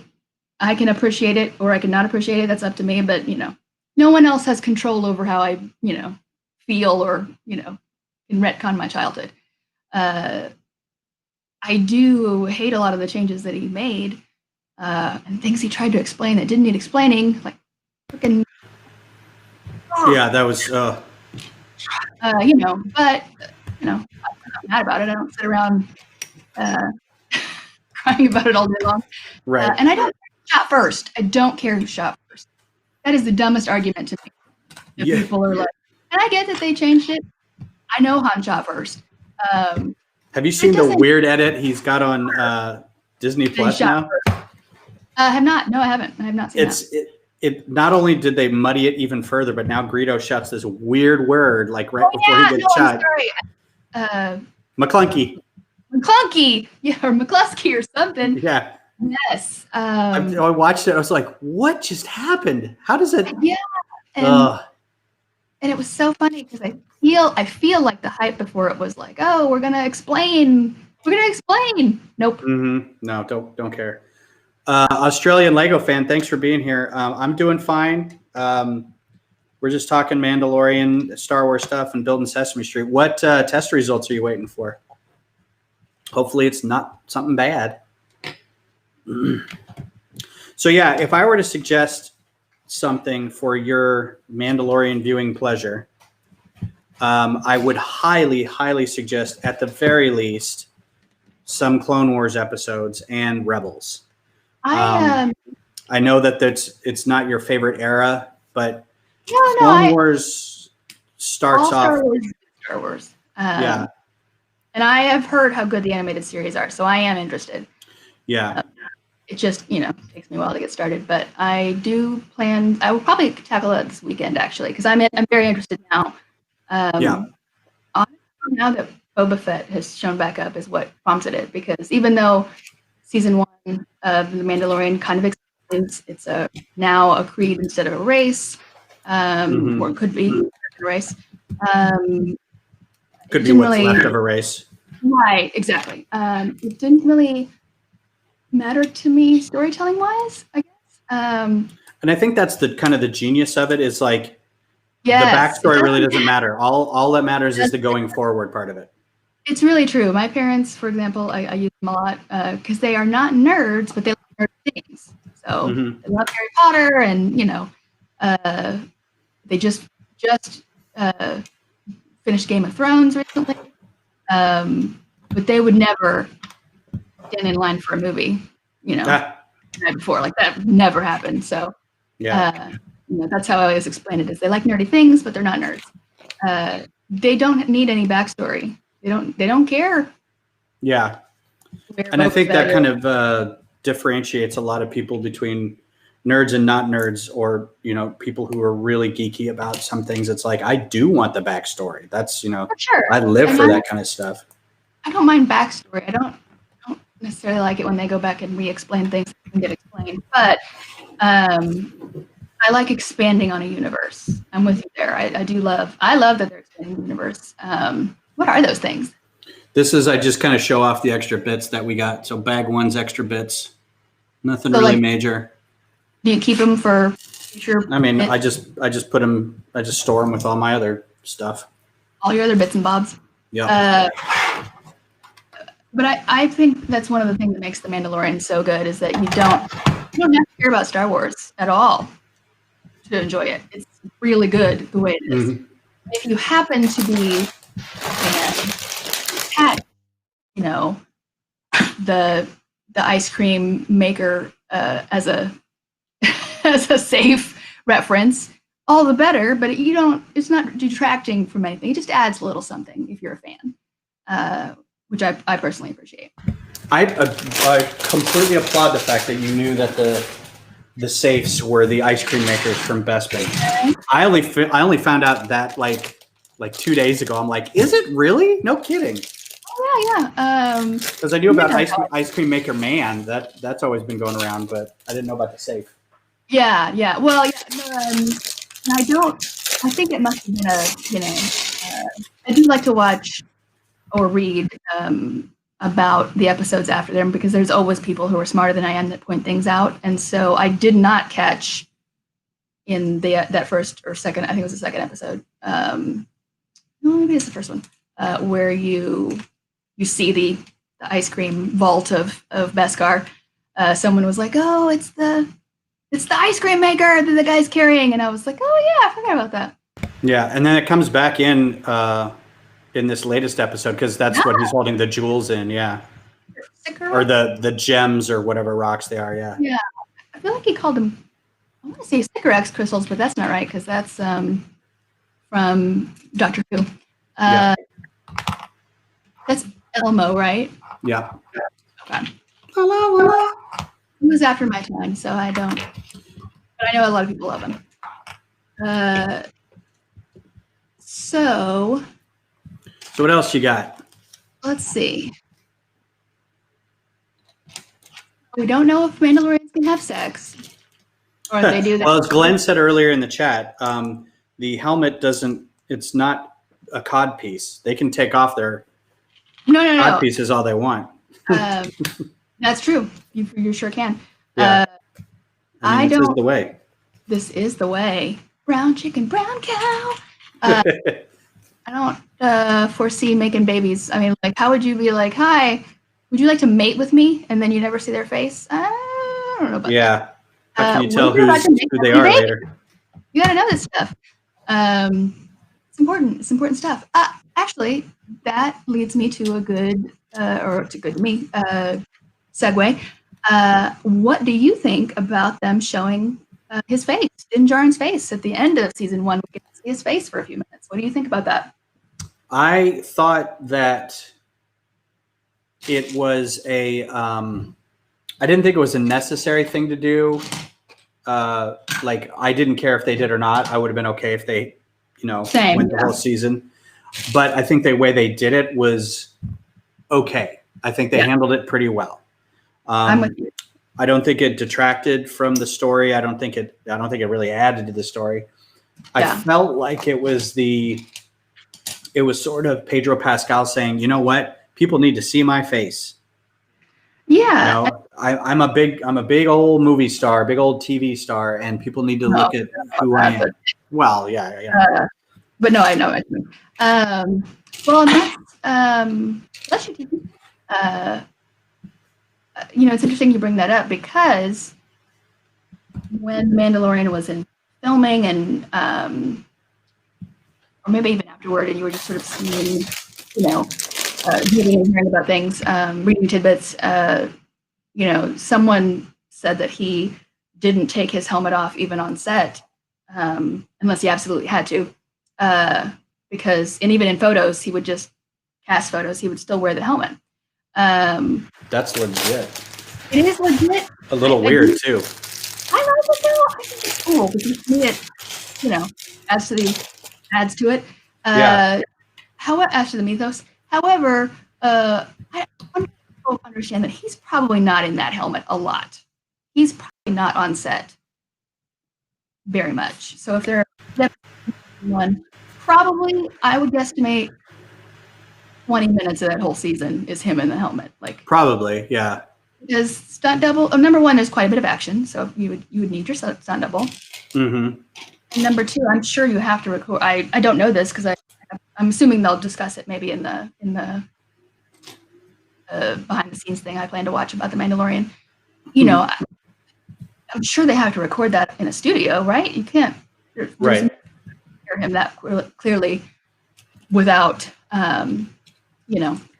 I can appreciate it, or I can not appreciate it. That's up to me. But no one else has control over how I feel or can retcon my childhood. I do hate a lot of the changes that he made and things he tried to explain that didn't need explaining, like freaking. Yeah, that was. But I'm not mad about it. I don't sit around crying about it all day long. Right. And I don't shot first. I don't care who shot first. That is the dumbest argument to me. If people are like, and I get that they changed it. I know Han shot first. Have you seen the weird edit he's got on Disney Plus now? I have not. No, I haven't. I have not seen that. It not only did they muddy it even further, but now Greedo shouts this weird word like right before he gets shot. I'm sorry. McClunky. Yeah, or McCluskey or something. Yeah. Yes. I watched it. I was like, what just happened? How does it? Yeah. And it was so funny because I feel like the hype before it was like, oh, we're gonna explain. Nope. Mm-hmm. No, don't care. Australian Lego fan, thanks for being here. I'm doing fine. We're just talking Mandalorian, Star Wars stuff, and building Sesame Street. What test results are you waiting for? Hopefully it's not something bad. So yeah, if I were to suggest something for your Mandalorian viewing pleasure, I would highly suggest, at the very least, some Clone Wars episodes and Rebels. I know that it's not your favorite era, but Clone Wars starts off. Star Wars. Yeah. And I have heard how good the animated series are, so I am interested. Yeah. It just, takes me a while to get started, but I do plan. I will probably tackle it this weekend, actually, because I'm very interested now. Honestly, now that Boba Fett has shown back up is what prompted it, because even though season 1 of The Mandalorian kind of explains it's now a creed instead of a race, or it could be a race. Could be what's left of a race. Right, exactly. It didn't really matter to me storytelling wise, I guess. And I think that's the kind of the genius of it is like the yes, backstory really doesn't matter. All that matters is the going forward part of it. It's really true. My parents, for example, I use them a lot because they are not nerds, but they like nerd things. So they love Harry Potter, and they just finished Game of Thrones recently. But they would never stand in line for a movie, the night before. Like that never happened. So that's how I always explain it: is they like nerdy things, but they're not nerds. They don't need any backstory. They don't care. Yeah. And I think that kind of differentiates a lot of people between nerds and not nerds, or, people who are really geeky about some things. It's like, I do want the backstory. That's, For sure. I live for that kind of stuff. I don't mind backstory. I don't necessarily like it when they go back and re-explain things that can get explained, but I like expanding on a universe. I'm with you there. I love that they're expanding the universe. What are those things? This is, I just kind of show off the extra bits that we got. So bag one's extra bits, nothing really major. Do you keep them for future? I mean, I just put them, I just store them with all my other stuff. All your other bits and bobs. Yeah. But I think that's one of the things that makes The Mandalorian so good, is that you don't have to care about Star Wars at all to enjoy it. It's really good the way it is. Mm-hmm. If you happen to be a fan, at the ice cream maker as a as a safe reference, all the better. But it's not detracting from anything. It just adds a little something if you're a fan, which I personally appreciate. I completely applaud the fact that you knew that the safes were the ice cream makers from Bespin. Okay. I only found out that like 2 days ago. I'm like, is it really? No kidding. Oh yeah. Because I knew about ice cream maker man. That's always been going around, but I didn't know about the safe. Yeah. Well, I think it must have been I do like to watch or read about the episodes after them, because there's always people who are smarter than I am that point things out. And so I did not catch in that first or second, I think it was the second episode. Maybe it's the first one, where you see the ice cream vault of Beskar. Someone was like, "Oh, it's the ice cream maker that the guy's carrying," and I was like, "Oh yeah, I forgot about that." Yeah, and then it comes back in this latest episode, because that's what he's holding the jewels in. Yeah, or the gems or whatever rocks they are. Yeah. Yeah, I feel like he called them, I want to say Sycorax crystals, but that's not right, because that's from Doctor Who. That's Elmo, right? Yeah. Okay. It was after my time, so I don't. But I know a lot of people love him. So what else you got? Let's see. We don't know if Mandalorians can have sex, or if they do that. Well, as Glenn said earlier in the chat, the helmet doesn't. It's not a cod piece. They can take off their cod pieces all they want. That's true. You sure can. Yeah. This is the way. This is the way. Brown chicken, brown cow. I don't foresee making babies. I mean, like, how would you be like, "Hi, would you like to mate with me?" And then you never see their face. I don't know about that. How can you tell who they are later? You got to know this stuff. It's important. It's important stuff. Actually, that leads me to a good, segue. What do you think about them showing his face, Din Djarin's face, at the end of season 1? We get to see his face for a few minutes. What do you think about that? I thought that it was I didn't think it was a necessary thing to do. Like, I didn't care if they did or not. I would have been okay if they, went the whole season. But I think the way they did it was okay. I think they handled it pretty well. I'm with you. I don't think it detracted from the story. I don't think it really added to the story. I felt like it was sort of Pedro Pascal saying, "You know what? People need to see my face." Yeah. I'm a big old movie star, big old TV star, and people need to look at who I am. Well, yeah. But no, I know what you mean. Well, that's your TV. It's interesting you bring that up, because when Mandalorian was in filming, and or maybe even afterward, and you were just sort of seeing, reading and hearing about things, reading tidbits, someone said that he didn't take his helmet off even on set, unless he absolutely had to, because, and even in photos, he would just cast photos, he would still wear the helmet. That's legit. It is legit. A little weird too. I like it though. I think it's cool because to me it, adds to it. Adds to the mythos. However, I want people to understand that he's probably not in that helmet a lot. He's probably not on set very much. So if there are one, probably I would guesstimate 20 minutes of that whole season is him in the helmet. Like probably, yeah. Because stunt double, number one, there's quite a bit of action, so you would need your stunt double. Mm-hmm. And number two, I'm sure you have to record. I don't know this because I'm assuming they'll discuss it maybe in the behind the scenes thing I plan to watch about the Mandalorian. You know, I'm sure they have to record that in a studio, right? You can't hear him that clearly without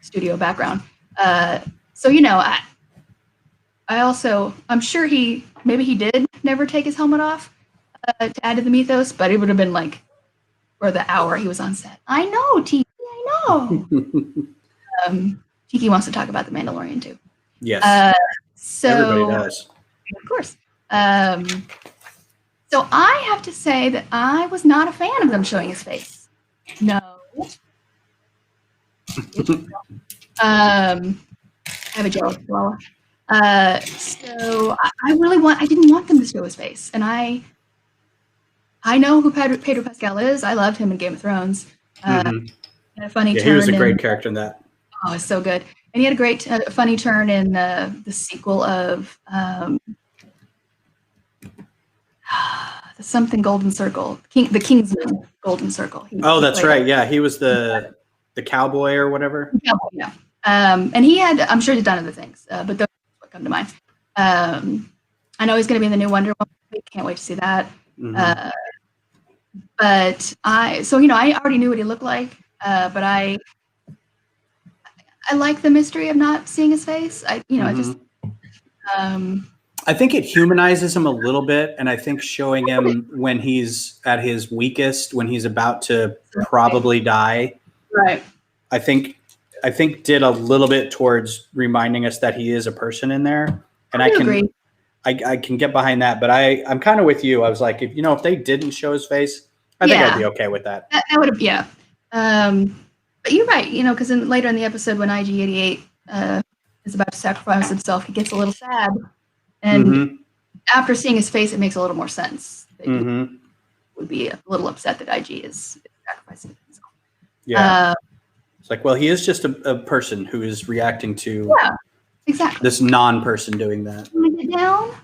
studio background. So I'm sure maybe he did never take his helmet off to add to the mythos, but it would have been like for the hour he was on set. I know, Tiki, I know. Tiki wants to talk about the Mandalorian too. Yes. So everybody does. Of course. So I have to say that I was not a fan of them showing his face. No. I have a jealous chihuahua. So I didn't want them to show his face. And I know who Pedro Pascal is. I loved him in Game of Thrones. Had a funny turn. He was a great character in that. Oh, it's so good. And he had a great, funny turn in the sequel of the something Golden Circle, the Kingsman Golden Circle. That's right. Yeah, he was the cowboy or whatever. Cowboy, yeah. And he had, I'm sure he's done other things, but those come to mind. I know he's going to be in the new Wonder Woman. Can't wait to see that. Mm-hmm. But I already knew what he looked like, but I like the mystery of not seeing his face. I think it humanizes him a little bit, and I think showing him when he's at his weakest, when he's about to probably die, right? I think did a little bit towards reminding us that he is a person in there, and I can get behind that. But I'm kind of with you. I was like, if they didn't show his face, I think I'd be okay with that. That would have, yeah. But you're right, because later in the episode when IG-88 is about to sacrifice himself, he gets a little sad. And after seeing his face, it makes a little more sense. That he would be a little upset that IG is sacrificing himself. Yeah. It's like, well, he is just a person who is reacting to exactly this non-person doing that. Can we get down?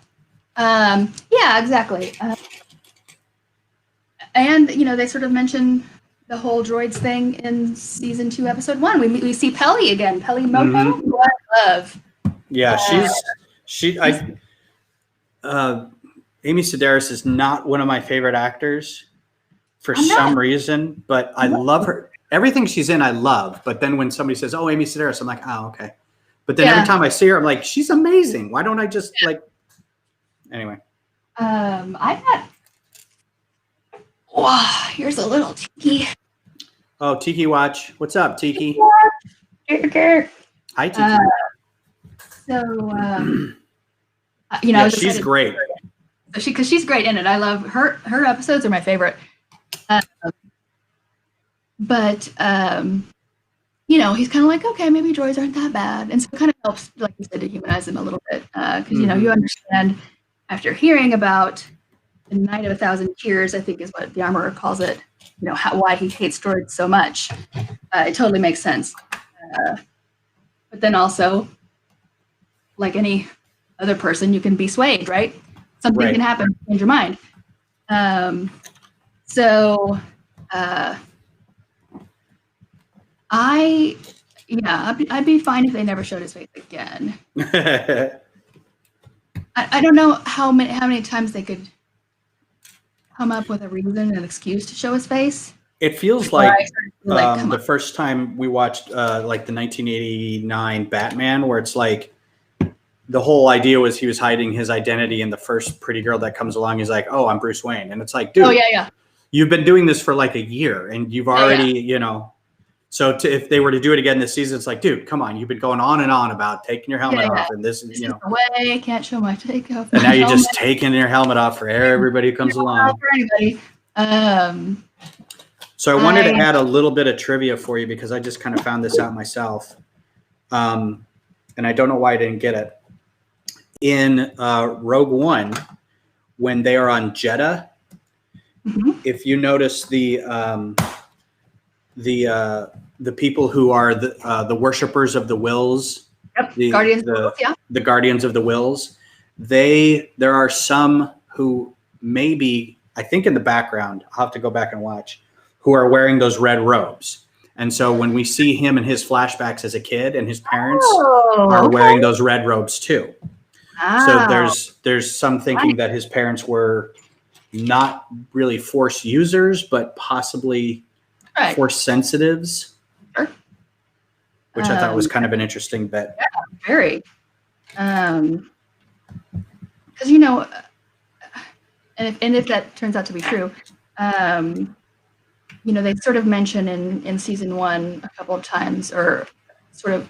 Yeah, exactly. And, they sort of mention the whole droids thing in season 2, episode 1. We see Peli again. Peli Motto, who I love. Yeah, Amy Sedaris is not one of my favorite actors for some reason, but I love her. Everything she's in, I love. But then when somebody says, "Oh, Amy Sedaris," I'm like, "Oh, okay." But then every time I see her, I'm like, "She's amazing. Why don't I just like?" Anyway. I got. Wow, here's a little Tiki. Oh, Tiki Watch. What's up, Tiki? Hi, Tiki. She's great. Because she's great in it. I love her. Her episodes are my favorite. But he's kind of like, okay, maybe droids aren't that bad, and so it kind of helps, like you said, to humanize them a little bit, because you understand after hearing about the Night of 1,000 Tears, I think is what the armorer calls it. Why he hates droids so much. It totally makes sense. But then also, like any other person, you can be swayed, right? Something can happen, change your mind. I'd be fine if they never showed his face again. I don't know how many times they could come up with a reason, an excuse to show his face. It feels like the first time we watched like the 1989 Batman, where it's like the whole idea was he was hiding his identity, and the first pretty girl that comes along is like, "Oh, I'm Bruce Wayne," and it's like, dude, you've been doing this for like a year, and you've already, So if they were to do it again this season, it's like, dude, come on, you've been going on and on about taking your helmet off, and this is, This is the way. Can't show my take off. and now you're just taking your helmet off for everybody who comes along. For anybody. So I wanted to add a little bit of trivia for you because I just kind of found this out myself, and I don't know why I didn't get it. In Rogue One, when they are on Jeddah, if you notice the people who are the worshippers of the Wills, Guardians of the Wills, yeah. The Guardians of the Wills, there are some who maybe, I think in the background, I'll have to go back and watch, who are wearing those red robes. And so when we see him in his flashbacks as a kid, and his parents are wearing those red robes too. So there's some thinking that his parents were not really Force users, but possibly Force sensitives, which I thought was kind of an interesting bit. Yeah, very. Because and if that turns out to be true, they sort of mention in season 1 a couple of times, or sort of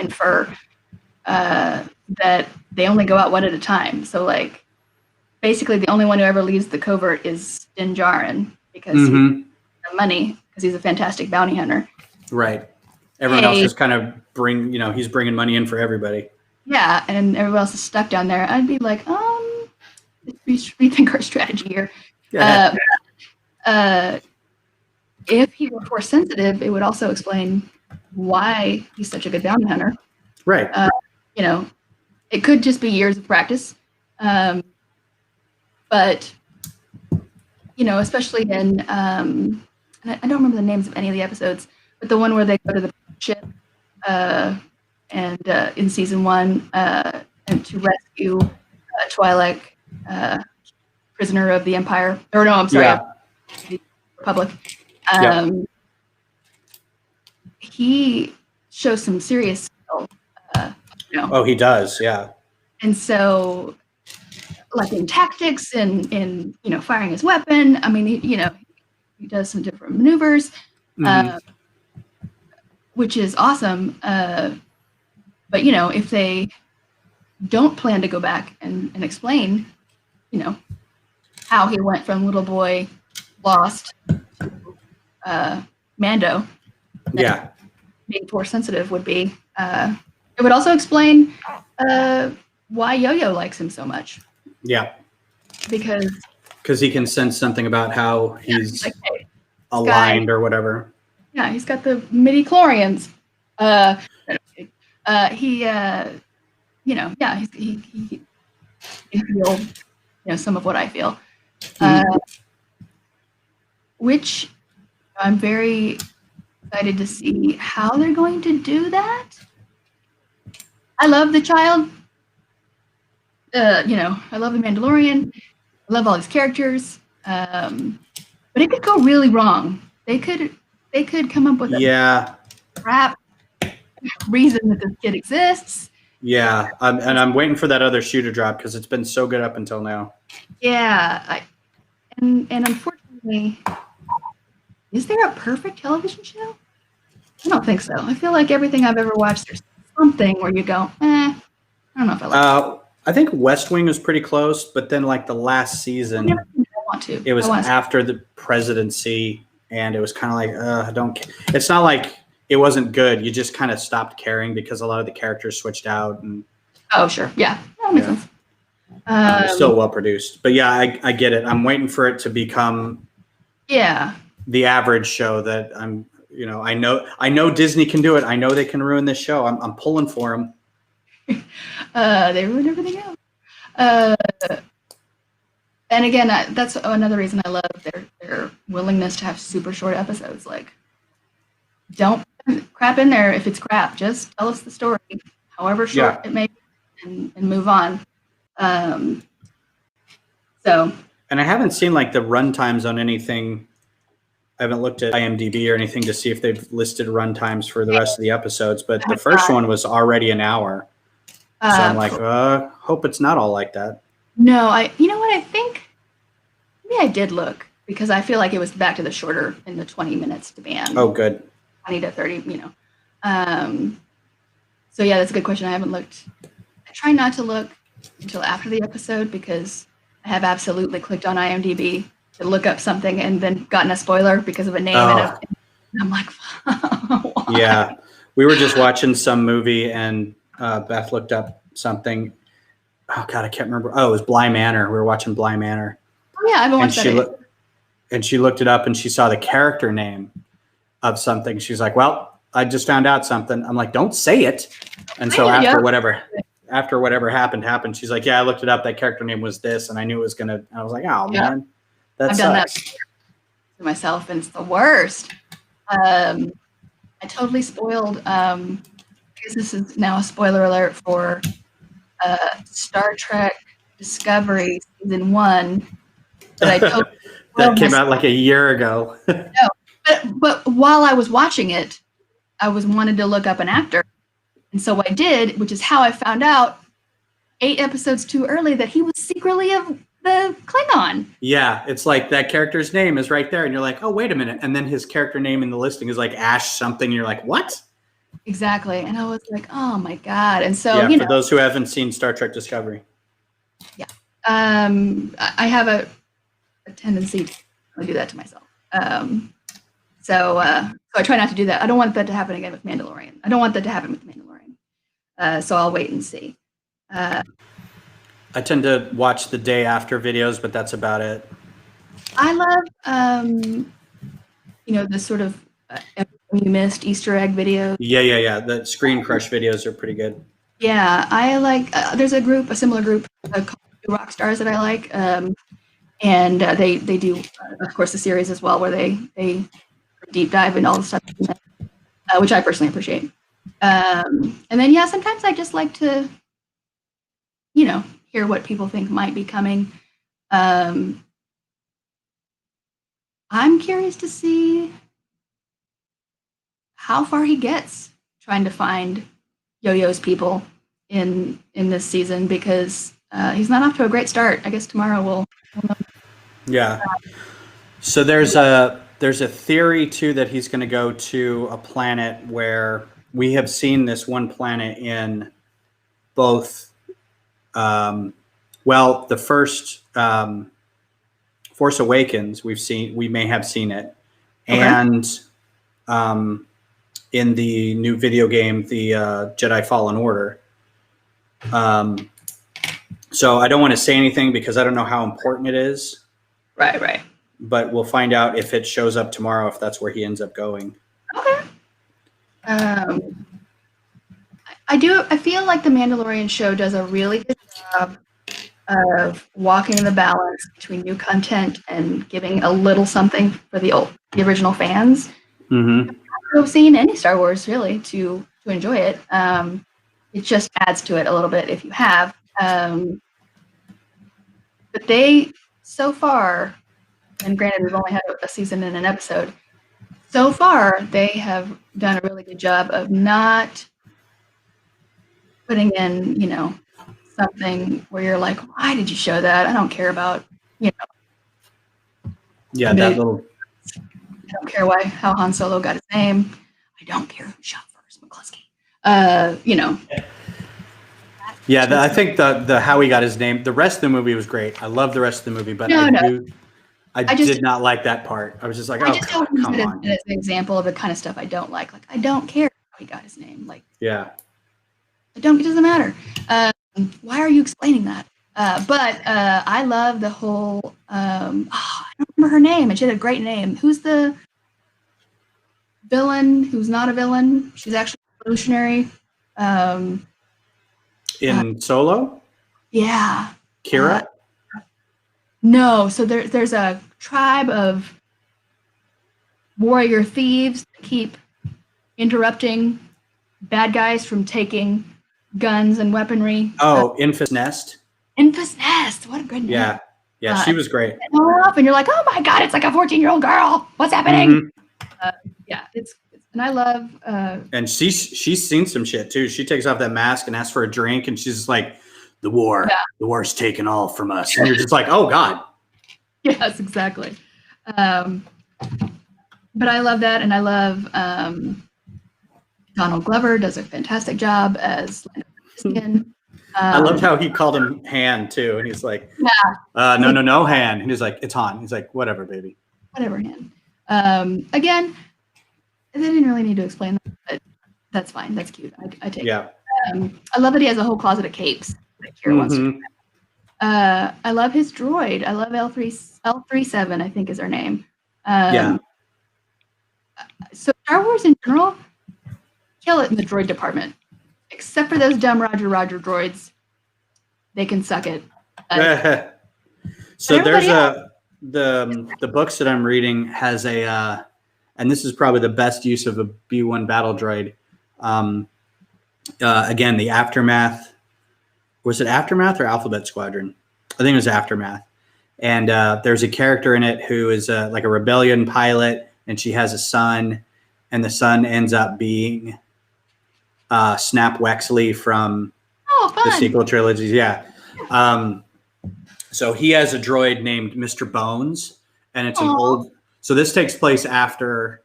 infer that they only go out one at a time. So like, basically the only one who ever leaves the covert is Din Djarin, because he's money, because he's a fantastic bounty hunter. Right. Everyone else is kind of he's bringing money in for everybody. Yeah, and everyone else is stuck down there. I'd be like, we should rethink our strategy here. Yeah. If he were Force sensitive, it would also explain why he's such a good bounty hunter. Right. It could just be years of practice. But, especially in, and I don't remember the names of any of the episodes, but the one where they go to the ship and in season 1 and to rescue Twi'lek, prisoner of the Empire. Or no, I'm sorry, the Republic. He shows some serious skill. Oh, he does, yeah. And so, like in tactics and in firing his weapon, I mean, he does some different maneuvers, which is awesome. But if they don't plan to go back and explain, how he went from little boy lost to Mando, being Force sensitive would be. It would also explain why Yo-Yo likes him so much. Yeah. Because he can sense something about how he's like, hey, aligned or whatever. Yeah, he's got the midi-chlorians. He feel some of what I feel. Which I'm very excited to see how they're going to do that. I love the child. I love the Mandalorian. I love all these characters. But it could go really wrong. They could come up with a crap reason that this kid exists. Yeah, I'm waiting for that other shoe to drop because it's been so good up until now. Yeah, and unfortunately, is there a perfect television show? I don't think so. I feel like everything I've ever watched, there's something where you go, I don't know if I like it. I think West Wing was pretty close, but then like the last season, it was after the presidency, and it was kind of like, it's not like it wasn't good. You just kind of stopped caring because a lot of the characters switched out. And oh, sure. Yeah, that makes sense. Still well produced. But yeah, I get it. I'm waiting for it to become the average show that I know Disney can do it. I know they can ruin this show. I'm pulling for them. They ruined everything else. And again, that's another reason I love their willingness to have super short episodes. Like, don't put crap in there if it's crap. Just tell us the story, however short it may be, and move on. And I haven't seen like the run times on anything. I haven't looked at IMDb or anything to see if they've listed run times for the rest of the episodes, but the first one was already an hour. So I'm like, hope it's not all like that. No, you know what I think? Maybe I did look. because I feel like it was back to the shorter in the 20 minutes span. Oh, good. 20 to 30, So yeah, that's a good question. I haven't looked. I try not to look until after the episode because I have absolutely clicked on IMDb to look up something and then gotten a spoiler because of a name. And I'm like, why? Yeah. We were just watching some movie and Beth looked up something. Oh God, I can't remember. Oh, it was Bly Manor. We were watching Bly Manor. Oh yeah, I haven't watched that. And she looked it up and she saw the character name of something. She's like, well, I just found out something. I'm like, don't say it. And so after whatever happened, she's like, yeah, I looked it up. That character name was this. And I knew it was going to, I was like, oh man, I've done that to myself and it's the worst. I totally spoiled, because this is now a spoiler alert for Star Trek Discovery season 1. That I totally that came out like a year ago. No, but while I was watching it, I wanted to look up an actor. And so I did, which is how I found out 8 episodes too early that he was secretly the Klingon. Yeah, it's like that character's name is right there. And you're like, oh, wait a minute. And then his character name in the listing is like Ash something. And you're like, what? Exactly. And I was like, oh my God. And so, yeah, for those who haven't seen Star Trek Discovery. Yeah. I have a tendency to do that to myself. So I try not to do that. I don't want that to happen again with Mandalorian. I don't want that to happen with Mandalorian. So I'll wait and see. I tend to watch the day after videos, but that's about it. I love, the sort of you missed Easter egg videos. Yeah. The screen crush videos are pretty good. Yeah, I like. There's a similar group called Rock Stars that I like, and they do, of course, the series as well, where they deep dive into all the stuff, which I personally appreciate. And then sometimes I just like to, hear what people think might be coming. I'm curious to see how far he gets trying to find Yo-Yo's people in this season, because he's not off to a great start. I guess tomorrow we'll know. Yeah. So there's a theory too that he's going to go to a planet where we have seen this one planet in both. The first Force Awakens we may have seen it, okay. And in the new video game, the Jedi Fallen Order. So I don't want to say anything because I don't know how important it is. Right. But we'll find out if it shows up tomorrow, if that's where he ends up going. Okay. I feel like the Mandalorian show does a really good job of walking the balance between new content and giving a little something for the original fans. Mm-hmm. I've seen any Star Wars really to enjoy it. It just adds to it a little bit if you have. But they, so far, and granted we've only had a season and an episode, so far they have done a really good job of not putting in, something where you're like, why did you show that? I don't care about, Yeah, that little. I don't care how Han Solo got his name. I don't care who shot first, McCluskey. Yeah, I think the how he got his name. The rest of the movie was great. I love the rest of the movie, but I did not like that part. I was just like, come on. It's an example of the kind of stuff I don't like. Like, I don't care how he got his name. Like, yeah, it doesn't matter. Why are you explaining that? But I love the whole. I don't remember her name, and she had a great name. Who's the villain? Who's not a villain? She's actually revolutionary. In Solo? Yeah. Kira? No. So there's a tribe of warrior thieves that keep interrupting bad guys from taking guns and weaponry. Oh, Infus Nest. Infus Nest. What a good name. Yeah, she was great. And you're like, oh my God, it's like a 14-year-old girl. What's happening? Mm-hmm. And I love. And she's seen some shit too. She takes off that mask and asks for a drink, and she's just like, the war's taken all from us. And you're just like, oh God. Yes, exactly. But I love that, and I love Donald Glover does a fantastic job as Lando Calrissian. I loved how he called him Han too, and he's like, Yeah. no, Han. And he's like, it's Han. He's like, whatever, baby. Whatever, Han. Again, they didn't really need to explain that, but that's fine. That's cute. I take it. I love that he has a whole closet of capes that Kira wants to. I love his droid. I love L37, I think is her name. So Star Wars in general, kill it in the droid department. Except for those dumb Roger droids. They can suck it. So there's the books that I'm reading has a and this is probably the best use of a B1 battle droid. Again, the Aftermath. Was it Aftermath or Alphabet Squadron? I think it was Aftermath. And there's a character in it who is like a rebellion pilot, and she has a son, and the son ends up being Snap Wexley from the sequel trilogies. Yeah. So he has a droid named Mr. Bones, and it's an old. So this takes place after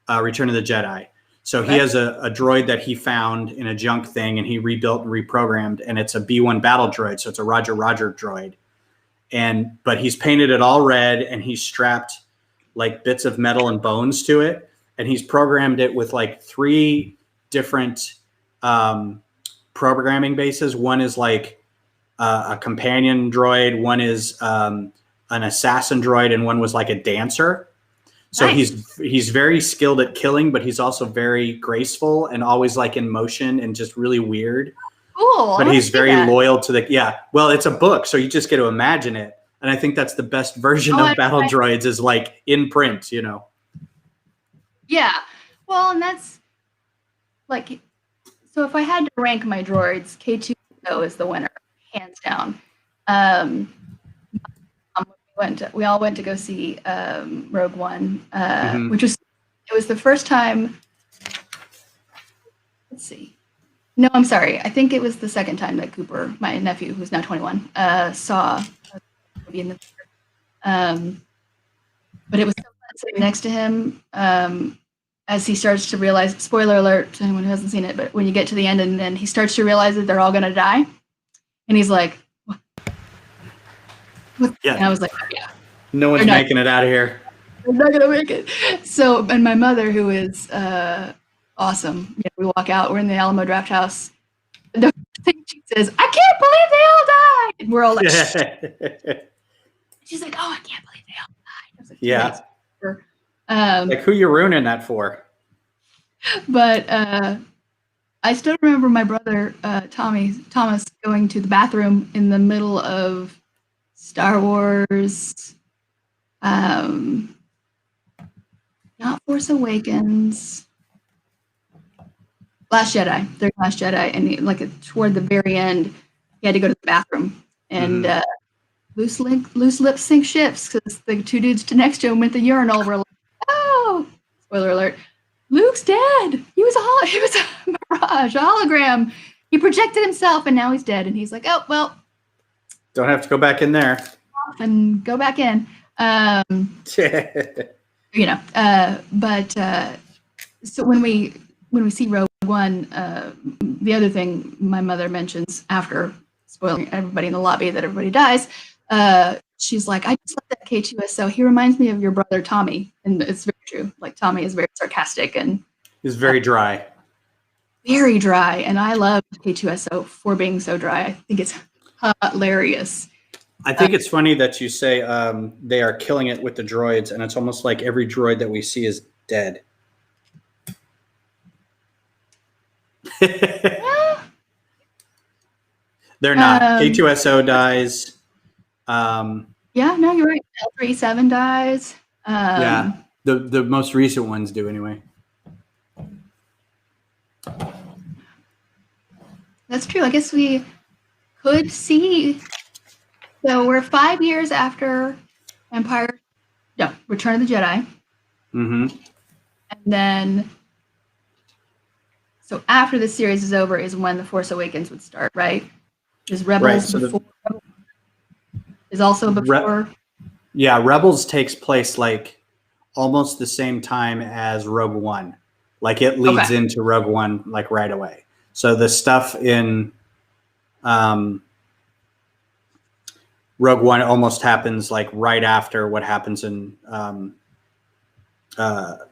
Return of the Jedi. So he has a droid that he found in a junk thing, and he rebuilt and reprogrammed, and it's a B1 battle droid. So it's a Roger droid. But he's painted it all red, and he's strapped like bits of metal and bones to it. And he's programmed it with like 3 different programming bases. One is like a companion droid. One is an assassin droid, and one was like a dancer. So he's very skilled at killing, but he's also very graceful and always like in motion and just really weird. Cool. But he's very loyal to the Well, it's a book, so you just get to imagine it. And I think that's the best version of battle droids is like in print, you know. Yeah. Well, and that's like, so if I had to rank my droids, K2SO is the winner, hands down. We all went to go see Rogue One, which was the first time. Let's see. No, I'm sorry. I think it was the second time that Cooper, my nephew, who's now 21, saw a movie in the theater. But it was so fun sitting next to him as he starts to realize. Spoiler alert to anyone who hasn't seen it, but when you get to the end and then he starts to realize that they're all going to die, and he's like. Yeah. And I was like, no one's making it out of here. I'm not gonna make it. So, and my mother, who is awesome, we walk out. We're in the Alamo Draft House. And the thing she says, "I can't believe they all died." And we're all like, shh. She's like, "Oh, I can't believe they all died." I was like, like who you ruining that for? But I still remember my brother Thomas going to the bathroom in the middle of Star Wars, not Force Awakens, Last Jedi, and toward the very end, he had to go to the bathroom, and loose lip sync shifts because the 2 dudes next to him went the urinal were like, "Oh, spoiler alert, Luke's dead. He was a mirage, a hologram. He projected himself, and now he's dead." And he's like, "Oh well." Don't have to go back in there. And go back in. So when we see Rogue One, the other thing my mother mentions after spoiling everybody in the lobby that everybody dies, she's like, "I just love that K2SO. He reminds me of your brother Tommy," and it's very true. Like Tommy is very sarcastic and he's very dry. Very dry, and I love K2SO for being so dry. I think it's hilarious. I think it's funny that you say they are killing it with the droids, and it's almost like every droid that we see is dead. They're not. K2SO dies. No, you're right. L37 dies. The most recent ones do anyway. That's true. I guess we could see. So we're 5 years after Return of the Jedi. Mm-hmm. And then, so after the series is over is when The Force Awakens would start, right? Is Rebels before? Is also before? Yeah, Rebels takes place like almost the same time as Rogue One. Like it leads into Rogue One like right away. So the stuff in Rogue One almost happens like right after what happens in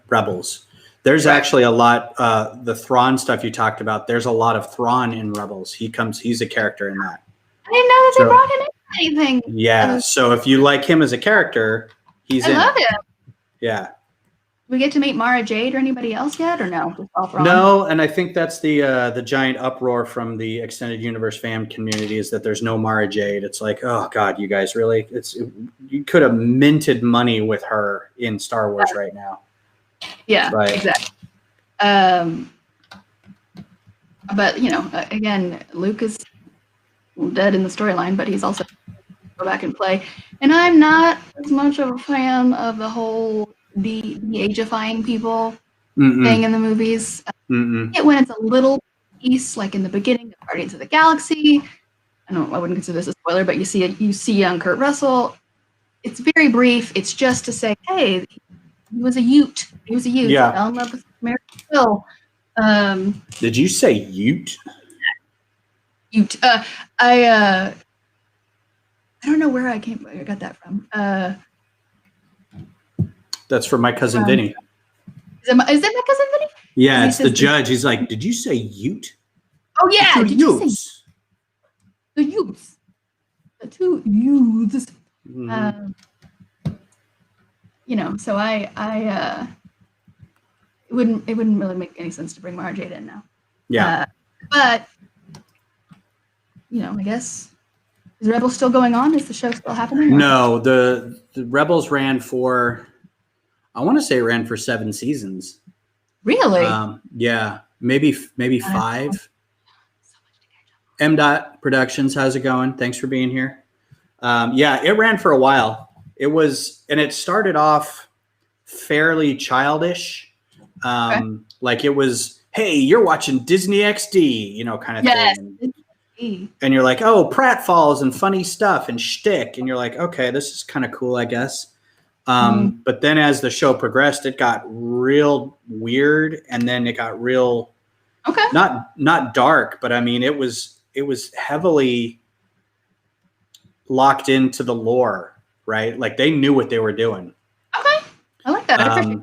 Rebels. There's actually a lot, the Thrawn stuff you talked about. There's a lot of Thrawn in Rebels. He's a character in that. I didn't know that they brought him in anything. Yeah. So if you like him as a character, he's in. I love him. Yeah. We get to meet Mara Jade or anybody else yet, or no? Just all Thrawn? No, and I think that's the giant uproar from the extended universe fan community is that there's no Mara Jade. It's like, oh God, you guys really? You could have minted money with her in Star Wars right now. Yeah, Right. exactly. But you know, again, Luke is dead in the storyline, but he's also go back and play. And I'm not as much of a fan of the whole de-agifying people thing in the movies. It when it's a little piece, like in the beginning of Guardians of the Galaxy. I wouldn't consider this a spoiler, but you see young Kurt Russell. It's very brief. It's just to say, hey, he was a Ute. He was a Ute. Yeah. He fell in love with American Phil. Did you say Ute? Ute. I don't know where I got that from. That's from my cousin Vinny. Is it my cousin Vinny? Yeah, it's the judge. He's like, did you say Ute? Oh yeah, Two did you say Utes. the Utes? The two Utes. You know, so it wouldn't really make any sense to bring Mara Jade in now. Yeah. But you know, I guess is Rebels still going on? Is the show still happening? No, the Rebels ran for, I want to say it ran for 7 seasons. Really? Yeah, maybe 5. M. Productions, how's it going? Thanks for being here. Yeah, it ran for a while. It started off fairly childish. Like it was, hey, you're watching Disney XD, you know, kind of thing. And you're like, oh, pratfalls and funny stuff and shtick. And you're like, okay, this is kind of cool, I guess. But then as the show progressed, it got real weird. And then it got real, not dark, but I mean, it was heavily locked into the lore, right? Like they knew what they were doing. Okay. I like that. I appreciate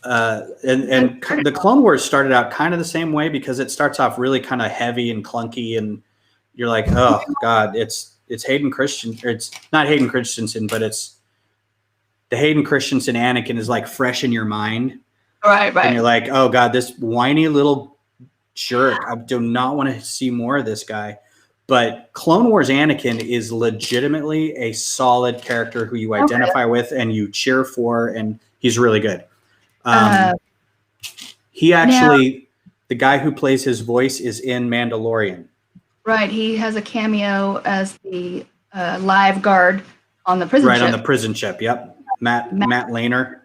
and the Clone Wars started out kind of the same way because it starts off really kind of heavy and clunky, and you're like, oh God, it's Hayden Christensen, or it's not Hayden Christensen, but it's the Hayden Christensen Anakin is like fresh in your mind. Right. And you're like, oh God, this whiny little jerk. I do not want to see more of this guy. But Clone Wars Anakin is legitimately a solid character who you identify with and you cheer for, and he's really good. He actually, the guy who plays his voice is in Mandalorian. Right. He has a cameo as the live guard on the prison ship. Right, on the prison ship. Yep. Matt Laner.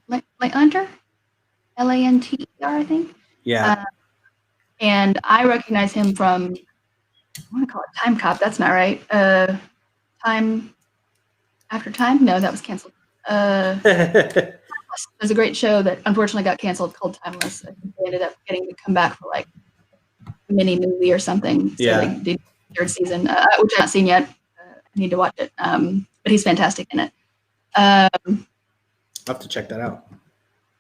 Lanter? Lanter, I think. Yeah. And I recognize him from, I want to call it Time Cop. That's not right. Time After Time? No, that was canceled. There's a great show that unfortunately got canceled called Timeless. I think they ended up getting to come back for like a mini movie or something. So they did the 3rd season, which I've not seen yet. I need to watch it. But he's fantastic in it. I'll have to check that out.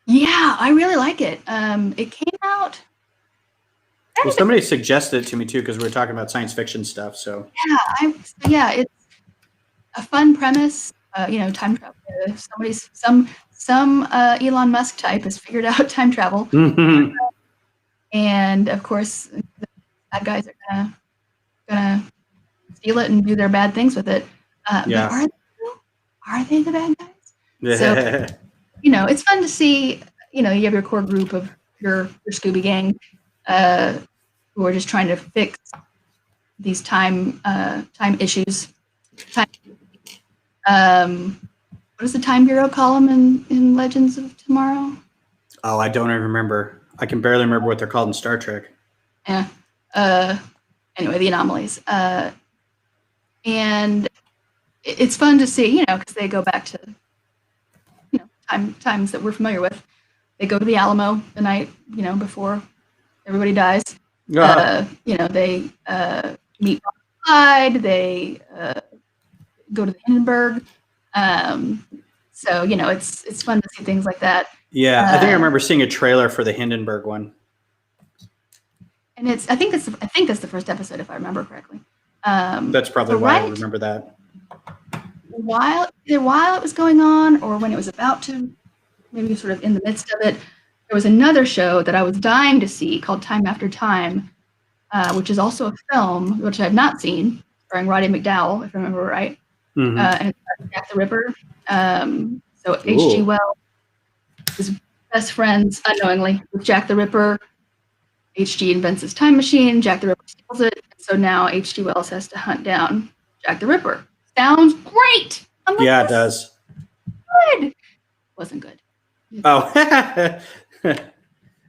Yeah, I really like it. It came out. Well, somebody suggested it to me too because we were talking about science fiction stuff. So yeah, it's a fun premise. You know, time travel. Some Elon Musk type has figured out time travel, and of course, the bad guys are gonna steal it and do their bad things with it. But are they the bad guys? So, you know, it's fun to see. You know, you have your core group of your Scooby Gang who are just trying to fix these time issues. What does the Time Bureau call them in Legends of Tomorrow? Oh, I don't even remember. I can barely remember what they're called in Star Trek. Yeah. Anyway, the anomalies. And it's fun to see, you know, because they go back to, you know, times that we're familiar with. They go to the Alamo the night, you know, before everybody dies. You know, they meet Clyde. They go to the Hindenburg. So you know, it's fun to see things like that. Yeah, I think I remember seeing a trailer for the Hindenburg one. And I think that's the first episode, if I remember correctly. That's probably why I remember that. While it was going on, or when it was about to, maybe sort of in the midst of it, there was another show that I was dying to see called Time After Time, which is also a film, which I have not seen, starring Roddy McDowell, if I remember right. Mm-hmm. And it's about Jack the Ripper. So H.G. Wells is best friends unknowingly with Jack the Ripper. H.G. invents his time machine. Jack the Ripper steals it. So now H.G. Wells has to hunt down Jack the Ripper. Sounds great. I'm like, yeah, it does. Good. Wasn't good. Oh,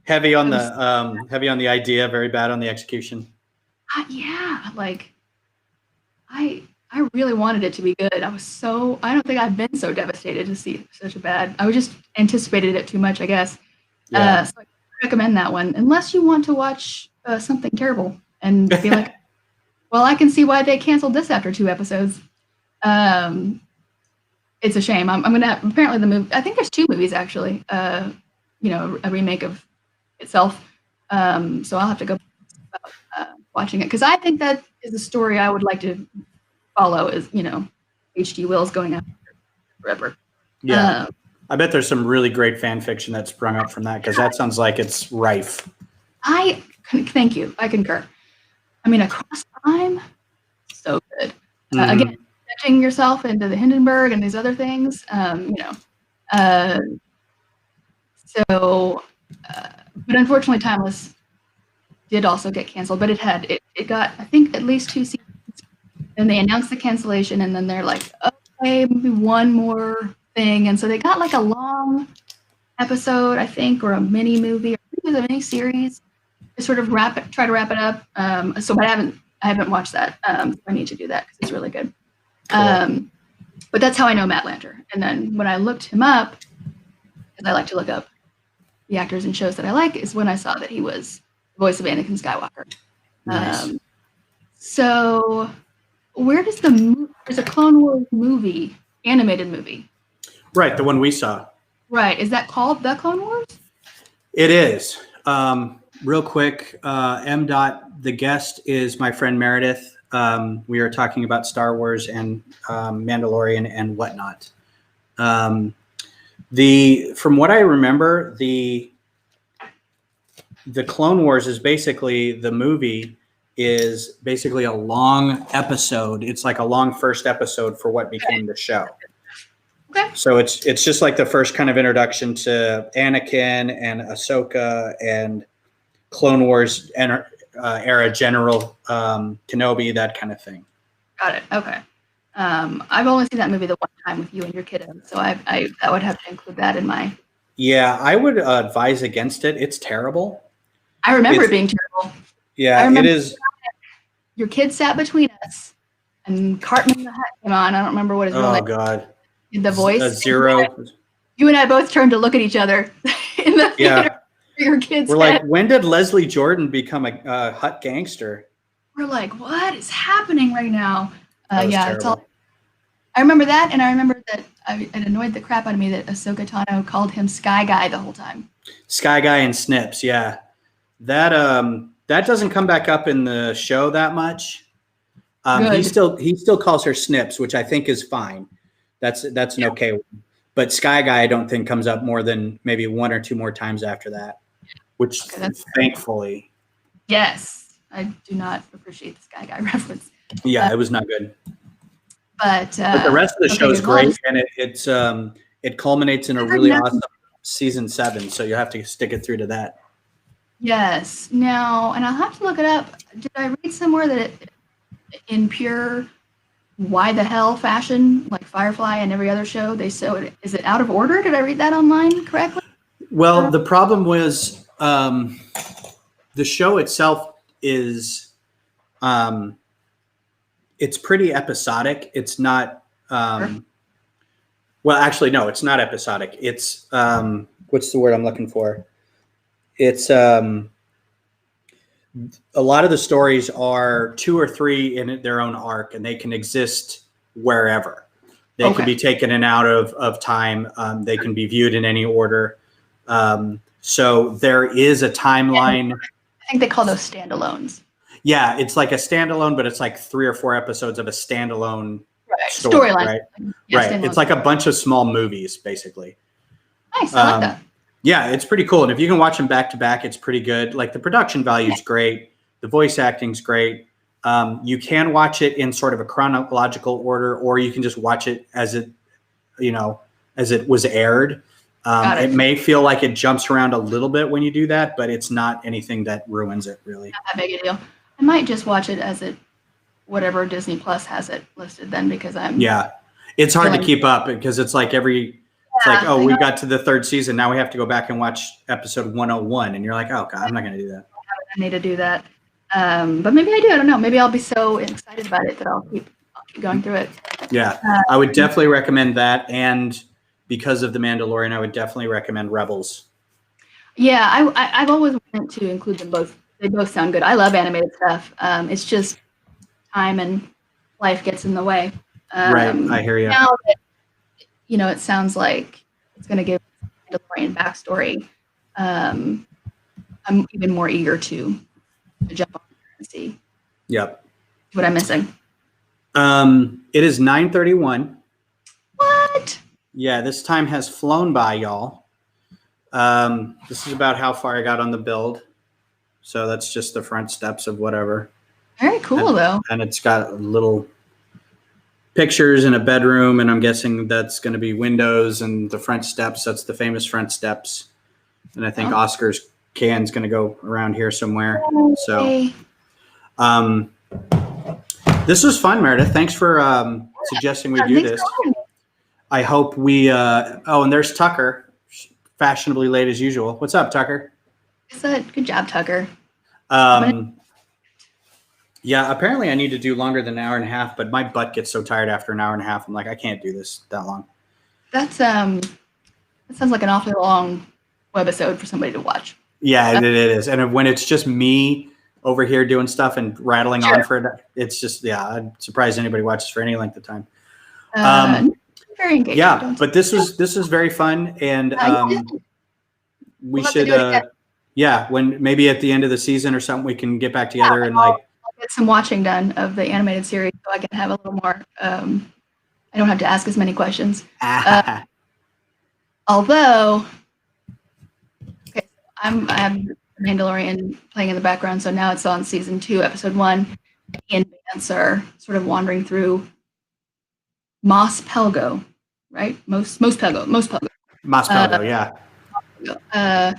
heavy on the idea, very bad on the execution. Yeah, like I really wanted it to be good. I don't think I've been so devastated to see such a bad. I just anticipated it too much, I guess. Yeah. So I recommend that one, unless you want to watch something terrible and be like, well, I can see why they canceled this after 2 episodes. It's a shame. I'm gonna have, apparently the movie. I think there's 2 movies actually. You know, a remake of itself. So I'll have to go about watching it, because I think that is a story I would like to follow. Is, you know, H.G. Wells going after Ripper. Yeah, I bet there's some really great fan fiction that sprung up from that, because that sounds like it's rife. Thank you. I concur. I mean, Across Time, so good. Again, stretching yourself into the Hindenburg and these other things. You know. But unfortunately, Timeless did also get canceled. But it got, I think, at least 2 seasons. And they announced the cancellation, and then they're like, okay, maybe one more thing. And so they got like a long episode, I think, or a mini movie, or it was a mini series to sort of try to wrap it up. But I haven't watched that. So I need to do that because it's really good. Cool. But that's how I know Matt Lanter. And then when I looked him up, because I like to look up the actors and shows that I like, is when I saw that he was the voice of Anakin Skywalker. Nice. So where does there's a Clone Wars movie, animated movie. Right, the one we saw. Right. Is that called The Clone Wars? It is. Real quick, the guest is my friend Meredith. We are talking about Star Wars and Mandalorian and whatnot. From what I remember, the Clone Wars is basically, the movie is basically a long episode. It's like a long first episode for what became the show. Okay. So it's just like the first kind of introduction to Anakin and Ahsoka and Clone Wars era General Kenobi, that kind of thing. Got it. Okay. I've only seen that movie the one time with you and your kiddo, so I would have to include that in my. Yeah, I would advise against it. It's terrible. I remember it being terrible. Yeah, it is. Your kid sat between us, and Cartman the Hat came on. I don't remember what his real name. Oh God. The voice. Zero. You and I both turned to look at each other in the theater. Your kids. We're like, when did Leslie Jordan become a hut gangster? We're like, what is happening right now? Yeah, it's terrible. I remember that, and I remember that it annoyed the crap out of me that Ahsoka Tano called him Sky Guy the whole time. Sky Guy and Snips, yeah. That doesn't come back up in the show that much. He still calls her Snips, which I think is fine. That's an okay one. But Sky Guy, I don't think comes up more than maybe 1 or 2 more times after that, which thankfully. Yes, I do not appreciate the Sky Guy reference. Yeah, it was not good. But the rest of the show is great, and it culminates in a really awesome season 7. So you have to stick it through to that. Yes. Now, and I'll have to look it up. Did I read somewhere that in pure why the hell fashion, like Firefly and every other show, is it out of order? Did I read that online correctly? Well, the problem was the show itself is it's pretty episodic. It's not Well, actually, no, it's not episodic. It's what's the word I'm looking for? It's a lot of the stories are 2 or 3 in their own arc, and they can exist wherever. They can be taken in out of time. They can be viewed in any order. So there is a timeline. I think they call those standalones. Yeah, it's like a standalone, but it's like 3 or 4 episodes of a standalone storyline. Right? Yeah, Right. It's like a bunch of small movies, basically. Nice. I like that. Yeah, it's pretty cool. And if you can watch them back to back, it's pretty good. Like the production value is great. The voice acting's great. You can watch it in sort of a chronological order, or you can just watch it as it, as it was aired. It may feel like it jumps around a little bit when you do that, but it's not anything that ruins it, really. Not that big a deal. I might just watch it as whatever Disney Plus has it listed then, because it's hard to keep up because it's like we got to the 3rd season. Now we have to go back and watch episode 101. And you're like, oh God, I'm not going to do that. I need to do that. But maybe I do. I don't know. Maybe I'll be so excited about it that I'll keep going through it. Yeah. I would definitely recommend that. And because of The Mandalorian, I would definitely recommend Rebels. Yeah. I've always wanted to include them both. They both sound good. I love animated stuff. It's just time and life gets in the way. Right. I hear you. Now that, it sounds like it's going to give Mandalorian backstory. I'm even more eager to jump on and see. Yep. What I'm missing. It is 9:31. What? Yeah, this time has flown by, y'all. This is about how far I got on the build. So that's just the front steps of whatever. Very cool, though. And it's got little pictures in a bedroom, and I'm guessing that's going to be windows, and the front steps. That's the famous front steps. And I think Oscar's can's going to go around here somewhere. Okay. So this was fun, Meredith. Thanks for suggesting we do this. I hope we and there's Tucker, fashionably late as usual. What's up, Tucker? Good job, Tucker. Yeah, apparently I need to do longer than an hour and a half, but my butt gets so tired after an hour and a half. I'm like, I can't do this that long. That sounds like an awfully long webisode for somebody to watch. Yeah, it is. And when it's just me over here doing stuff and rattling on for it, it's just, I'm surprised anybody watches for any length of time. Very engaging. Yeah, but this was very fun, and we should when maybe at the end of the season or something we can get back together and I'll get some watching done of the animated series so I can have a little more I don't have to ask as many questions. Although I have Mandalorian playing in the background, so now it's on season 2, episode 1. He and Vance are sort of wandering through Mos Pelgo, right? Mos Pelgo, yeah.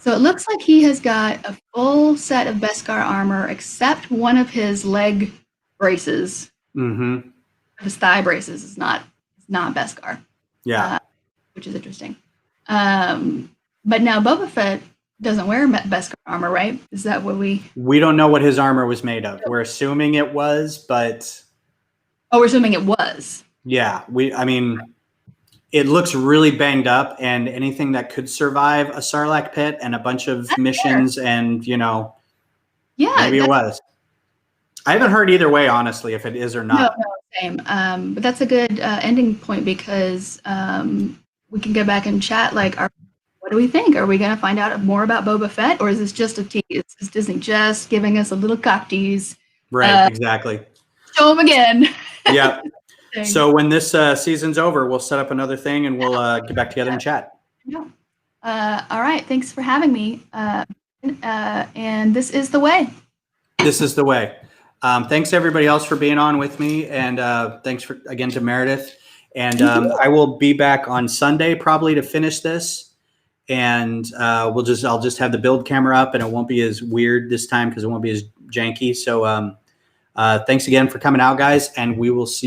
So it looks like he has got a full set of Beskar armor, except one of his leg braces. Mm-hmm. His thigh braces is not Beskar. Yeah. Which is interesting. But now Boba Fett doesn't wear Beskar armor, right? Is that what we don't know what his armor was made of. We're assuming it was, but we're assuming it was. Yeah, it looks really banged up, and anything that could survive a Sarlacc pit and a bunch of missions and, maybe it was. I haven't heard either way, honestly, if it is or not. No, same. But that's a good ending point because we can go back and chat, what do we think? Are we going to find out more about Boba Fett, or is this just a tease? Is Disney just giving us a little cock tease? Right, exactly. Show them again. Yeah. So when this season's over, we'll set up another thing and we'll get back together and chat. Yeah. All right. Thanks for having me. And this is the way. This is the way. Thanks everybody else for being on with me, and thanks again to Meredith. And I will be back on Sunday probably to finish this, and I'll just have the build camera up, and it won't be as weird this time because it won't be as janky. So thanks again for coming out, guys, and we will see